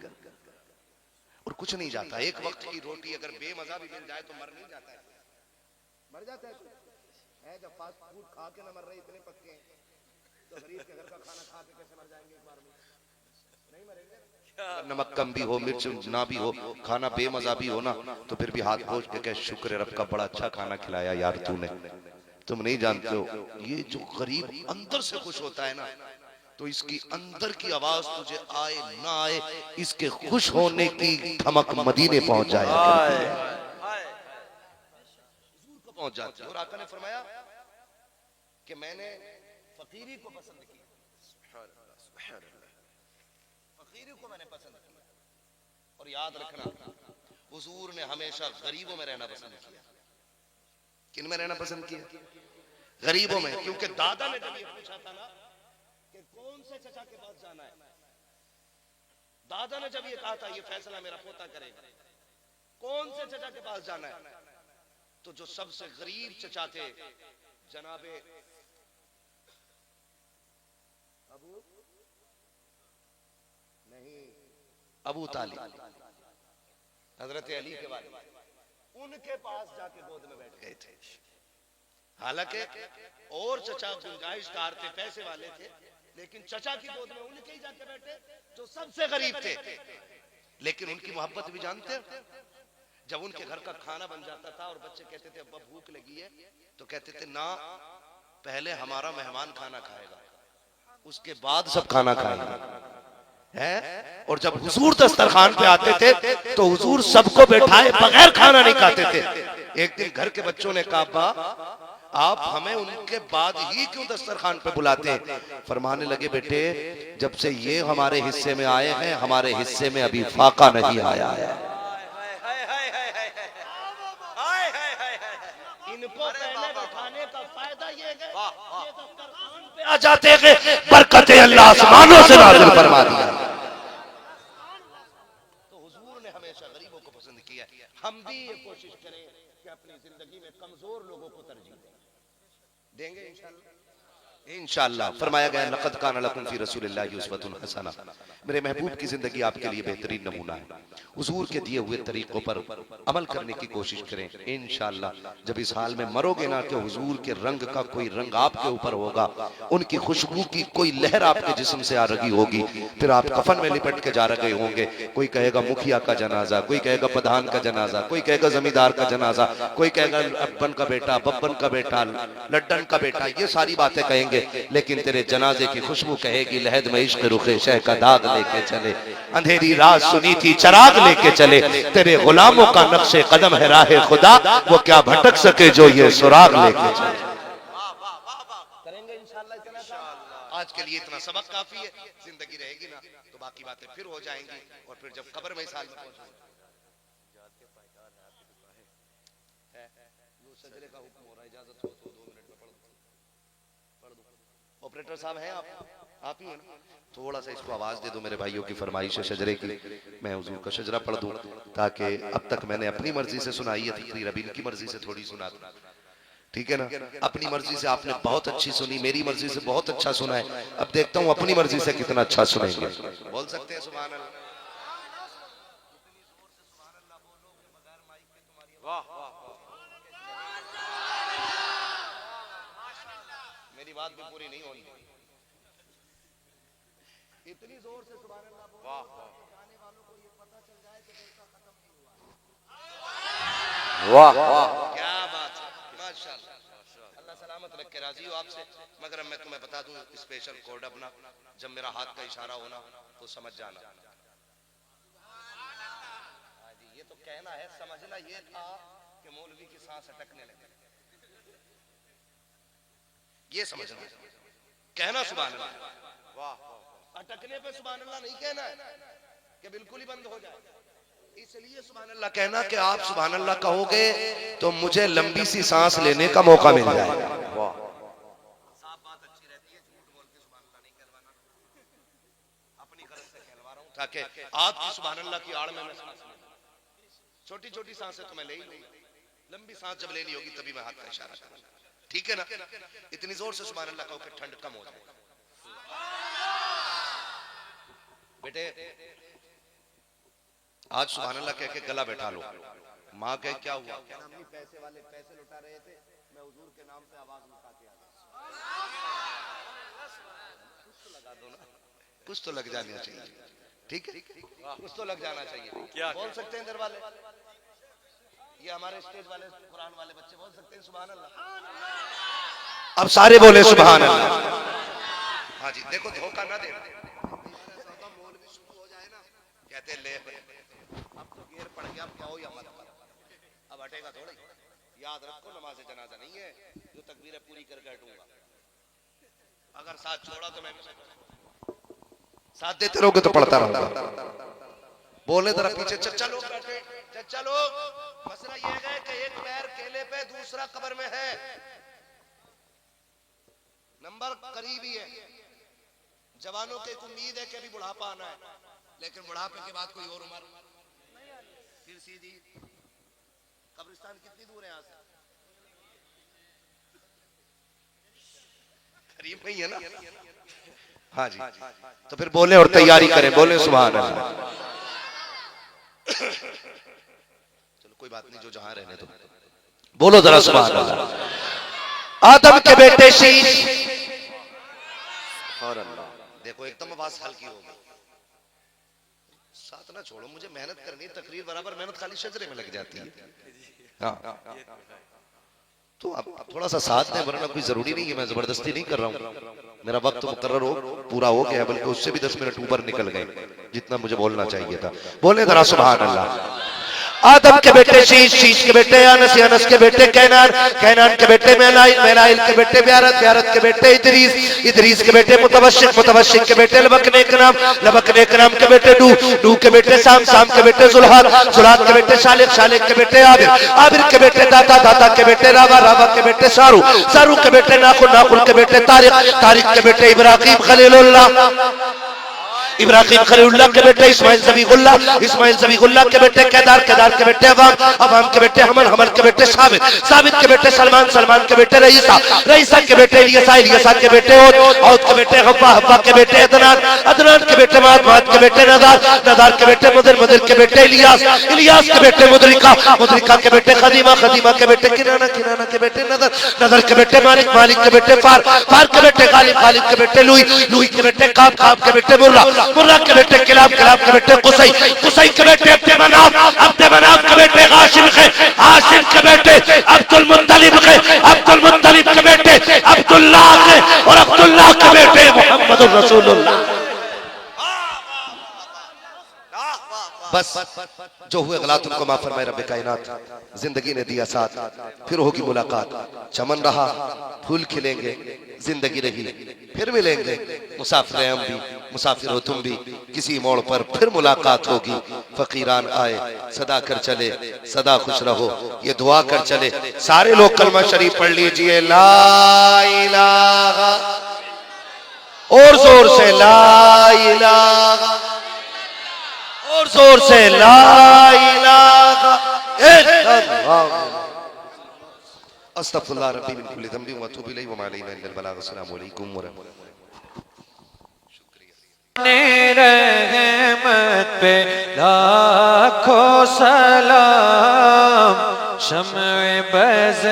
और कुछ नहीं जाता। एक वक्त की रोटी अगर बेमजा भी मिल जाए तो मर नहीं जाता है, मर जाता है। जब फास्ट फूड खा के ना मर रहे इतने पक्के हैं, तो गरीब के घर का खाना खा के कैसे मर जाएंगे एक बार में? नहीं मरेंगे। नमक कम भी हो, मिर्च ना भी हो, खाना बेमजा भी हो ना, तो फिर भी हाथ पोंछ के कह शुक्र है रब का, बड़ा अच्छा खाना खिलाया यार तूने। तुम नहीं जानते हो, ये जो गरीब अंदर से खुश होता है ना, तो इसकी अंदर की आवाज तुझे आए ना आए, इसके खुश होने की धमक मदीने पहुंच जाए, पहुंच जाती है। और आका ने फरमाया कि मैंने फकीरी को पसंद किया, फकीरी को मैंने पसंद किया। और याद रखना, हुजूर ने हमेशा गरीबों में रहना पसंद किया। किन में रहना पसंद किया? गरीबों में। क्योंकि दादा ने जब ये पूछा था ना कि कौन से चचा के पास जाना है, दादा ने जब ये कहा था ये फैसला मेरा पोता करेगा, कौन से चचा के पास जाना है, तो जो सबसे गरीब चचा थे जनाबे अबू तालिब, हजरत अली के बारे में, उनके पास जाके गोद में बैठ गए थे। हालांकि और चचा गुंजाइशदार थे, पैसे वाले थे, लेकिन चचा की गोद में उनके ही जाके बैठे जो सबसे गरीब थे। लेकिन उनकी मोहब्बत भी जानते हैं। जब उनके घर का खाना बन जाता था और बच्चे कहते थे अब्बा भूख लगी है, तो कहते थे ना, पहले हमारा मेहमान खाना खाएगा, उसके बाद सब खाना खाएगा है। और जब हुजूर दस्तरखान पे आते थे तो हुजूर सबको बैठाए बगैर खाना नहीं खाते थे। एक दिन घर के बच्चों ने कहा अब्बा आप हमें उनके बाद ही क्यों दस्तरखान पे बुलाते हैं? फरमाने लगे बेटे, जब से ये हमारे हिस्से में आए हैं, हमारे हिस्से में अभी फाका नहीं आया है। इनको पहले बैठाने का फायदा ये है, ये दस्तरखान पे आ जाते हैं, बरकतें अल्लाह आसमानों से नाज़िल फरमा दिया। तो हुजूर ने हमेशा गरीबों को पसंद किया। हम भी ये कोशिश करें कि अपनी जिंदगी में कमजोर लोगों को तरजीह देंगे इंशाअल्लाह। फरमाया गया लक़द कान लकुम फ़ी रसूलिल्लाहि उस्वतुन हसना, मेरे महबूब की जिंदगी आपके लिए बेहतरीन नमूना है। हुजूर के दिए हुए तरीकों पर अमल करने की कोशिश करें इंशाअल्लाह। जब इस हाल में मरोगे ना कि हुजूर के रंग का कोई रंग आपके ऊपर होगा, उनकी खुशबू की कोई लहर आपके जिस्म से आ रही होगी, फिर आप कफन में लिपट के जा रहे होंगे। कोई कहेगा मुखिया का जनाजा, कोई कहेगा प्रधान का जनाजा, कोई कहेगा जमींदार का जनाजा, कोई कहेगा अब्बन का बेटा, बब्बन का बेटा, लड्डन का बेटा, ये सारी बातें कहेंगे। लेकिन तेरे जनाजे की खुशबू कहेगी लहद में इश्क रुखे शह का दाग लेके चले, अंधेरी रात सुनी थी चराग लेके चले, तेरे गुलामों का नक्शे कदम है राहे खुदा, वो क्या भटक सके जो ये सुराग लेके चले। करेंगे इंशाअल्लाह। आज के लिए इतना सबक काफी है। जिंदगी रहेगी ना तो बाकी बातें फिर हो जाएंगी, और फिर जब कब्र में साल में पहुंचेंगे सजरे का हुक्म हो रहा है, इजाजत हो तो 2 मिनट में पढ़ दो। ऑपरेटर साहब हैं आप ही हैं ना? थोड़ा सा इसको आवाज दे दो, मेरे भाइयों की फरमाइश है शजरे की, मैं हुजूर का शजरा पढ़ दूं, ताकि अब तक मैंने अपनी मर्जी से सुनाई है तकरीर, अब इनकी मर्जी से थोड़ी सुना दूं। ठीक है ना? अपनी मर्जी से आपने बहुत अच्छी सुनी, मेरी मर्जी से बहुत अच्छा सुना है, अब देखता हूं अपनी मर्जी से कितना अच्छा सुनेंगे। बोल सकते हैं सुभान अल्लाह? मेरी बात भी पूरी नहीं होनी, इतनी जोर से सुभान अल्लाह बोलो, वाह जाने वालों को ये पता चल जाए कि जलसा खत्म नहीं हुआ। वाह वाह, क्या बात है, माशाअल्लाह। अल्लाह सलामत रखे, राजी हो आपसे। मगर मैं तुम्हें बता दूं स्पेशल कोड अपना, जब मेरा हाथ का इशारा होना तो समझ जाना। कहना है, समझना ये था कि मौलवी की सांस अटकने लगे, ये समझना। कहना सुभान अल्लाह, अटकने पे सुभान अल्लाह नहीं कहना है कि बिल्कुल ही बंद हो जाए। इसलिए सुभान अल्लाह कहना कि आप सुभान अल्लाह कहोगे तो मुझे लंबी सी सांस लेने का मौका मिल जाएगा। साफ बात अच्छी रहती है, झूठ बोल के सुभान अल्लाह नहीं कहलवाना, अपनी गलत से कहलवा रहा हूं ताकि आपकी सुभान अल्लाह की आड़ में मैं सांस लूं। छोटी छोटी सांसें तो मैं ले ही लूंगा, लंबी सांस जब लेनी होगी तभी मैं हाथ का इशारा करूंगा, ठीक है ना? इतनी जोर से सुभान अल्लाह कहो कि ठंड कम हो जाए। बेटे आज सुभान अल्लाह कह के गला बैठा लो। माँ कहे क्या हुआ? अम्मी पैसे वाले पैसे लुटा रहे थे, मैं हुजूर के नाम पे आवाज उठा के आ गया। कुछ तो लगा दो ना, कुछ तो लग जाना चाहिए, ठीक है? कुछ तो लग जाना चाहिए। क्या बोल सकते हैं दरवाले? ये हमारे स्टेज वाले कुरान वाले बच्चे बोल सकते हैं सुभान अल्लाह? अब सारे बोले सुभान अल्लाह। हाँ जी, देखो धोखा ना देना। मौलवी शुरू हो जाए ना, कहते ले अब तो गियर पड़ गया, अब क्या हो या मत करो, अब हटेगा थोड़ी। याद रखो नमाज जनाजा नहीं है जो तकबीरें पूरी करके हटूंगा। अगर साथ छोड़ा तो मैं साथ देते रहोगे तो पढ़ता रहूंगा। बोले जरा पीछे, चचा लोग बैठे, चचा लोग। मसला ये है कि एक पैर केले पे, दूसरा कब्र में है, नंबर करीबी है। जवानों की एक उम्मीद है कि अभी बुढ़ापा आना है, लेकिन बुढ़ापे के बाद कोई और उम्र, फिर सीधी कब्रिस्तान कितनी दूर है यहाँ से? करीब नहीं है ना? हाँ जी, तो फिर बोले और तैयारी करें, बोले सुभान अल्लाह। चलो कोई बात नहीं, जो जहां रहने तो बोलो जरा सुभान अल्लाह। आदम के बेटे शीश, देखो एकदम आवाज हल्की हो गई। साथ ना छोड़ो, मुझे मेहनत करनी है, तकरीर बराबर मेहनत खाली शजरे में लग जाती है। हाँ, तो आप थोड़ा सा साथ दें, वरना कोई जरूरी नहीं है, मैं जबरदस्ती नहीं कर रहा हूँ। मेरा वक्त मुकर्रर हो पूरा हो गया, बल्कि उससे भी 10 मिनट ऊपर निकल गए जितना मुझे बोलना चाहिए था। बोले जरा सुभान अल्लाह। आदम के बेटे शीश, शीश के बेटे अनस, अनस के बेटे कैनान, कैनान के बेटे मेलाइल, मेलाइल के बेटे ब्यारत, ब्यारत के बेटे इदरीस, इदरीस के बेटे मुतवशिक, मुतवशिक के बेटे लबकने के नाम, लबकने के नाम के बेटे नूह, नूह के बेटे साम, साम के बेटे जुल्हाद, जुल्हाद के बेटे शालिक, शालिक के बेटे आबिर, आबिर के बेटे दाता, दाता के बेटे रावा, रावा के बेटे सारू, सारू के बेटे नाकुल, नाकुल के बेटे तारिक, तारिक के बेटे इब्राहिम खलीलुल्लाह, इब्राहिम खलीलुल्लाह के बेटे इस्माइल ज़बीहुल्लाह, इस्माइल ज़बीहुल्लाह के बेटे केदार, केदार के बेटे अवाम, अवाम के बेटे हमल, हमल के बेटे साबित, साबित के बेटे सलमान, सलमान के बेटे रईसा, रईसा के बेटे इलियसा, इलियसा के बेटे औद, औद के बेटे हव्वा, हव्वा के बेटे अदनान, अदनान के बेटे माद, माद के बेटे नदार, नदार के बेटे मुदिर, मुदिर के बेटे इलियास, इलियास के बेटे मुदरिका, मुदरिका के बेटे खदीमा, खदीमा के बेटे किनाना, किनाना के बेटे नदर, नदर के बेटे मालिक, मालिक के बेटे फार, फार के बेटे गालिब, गालिब के बेटे लुई, लुई के बेटे काब, काब के बेटे मुर्रा, मुर्रा के बेटे किलाब, किलाब के बेटे कुसै, कुसै के बेटे अब्दे मनाफ, अब्दे मनाफ के बेटे हाशिम के, हाशिम के बेटे अब्दुल मुत्तलिब के, अब्दुल मुत्तलिब के बेटे अब्दुल्लाह के, और अब्दुल्लाह के बेटे मुहम्मदुर रसूलुल्लाह। बस जो हुए गलत उनको माफ फरमाए रब्बे कायनात। जिंदगी ने दिया साथ, फिर होगी मुलाकात, चमन रहा फूल खिलेंगे, जिंदगी रही फिर मिलेंगे, मुसाफिर हम भी, मुसाफिर हो तुम भी, किसी मोड़ पर फिर मुलाकात होगी। फकीरान आए सदा कर चले, सदा खुश रहो ये दुआ कर चले। सारे लोग कलमा शरीफ पढ़ लीजिए, ला इलाहा, और जोर से ला इलाहा, और जोर से ला इलाहा इल्लल्लाह। अस्तगफिरुल्लाह रब्बी मिन कुल्ली ज़ंबिन व अतूबु इलैहि व मा अलैना इल्लल बलाग। अस्सलामु अलैकुम व रहमतुल्लाह। रहमत पे लाखों सलाम, शम्ए बज़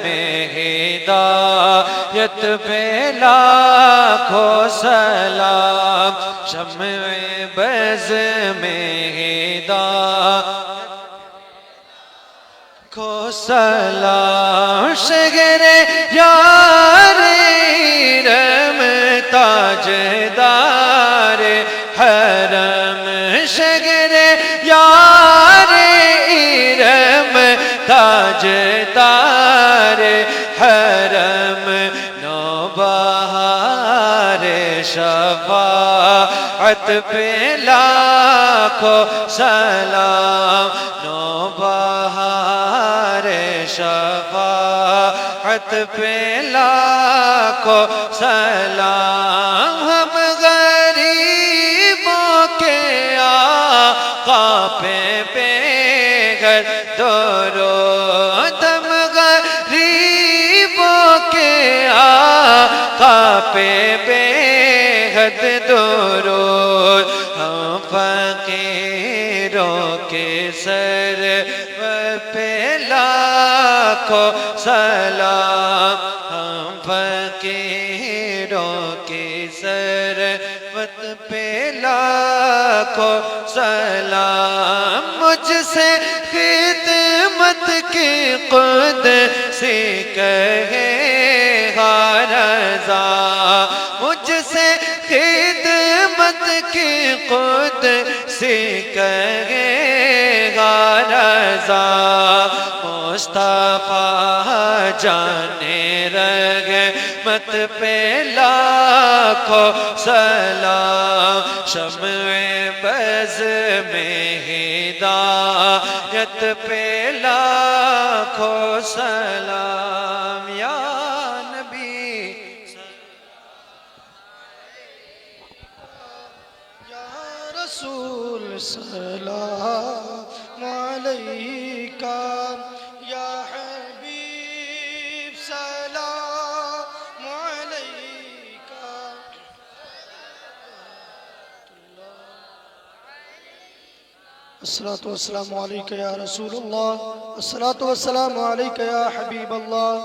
में हिदायत पे लाखों सलाम, शम्ए बज़ में हिदायत को सलाम। शगरे यारे रम ताजदारे हरम, शगरे यारे ताजदार हरम नौबहार शफाअत पे लाखों सलाम नौबहार शफाअत पे लाखों सलाम हम गरीबों के आका पे बेघर दरूद हम गरीबों के आका पे बेहद दरूद हम फकीरों के सर पे लाखों सलाम हम फकीरों के सरवत पे लाखों सलाम मुझसे खिदमत की खुद से कहे रज़ा मुझसे खिदमत की खुद से कहे रज़ा मुस्तफा जाने रहमत पे लाखों सलाम शम्ए बज़ में हिदायत पे लाखों सलाम या नबी या रसूल सलाम अलैका या हबीब सलाम अलैका अस्सलातु वस्सलामु अलैका या रसूलुल्लाह अस्सलातु वस्सलामु अलैका या हबीबल्लाह।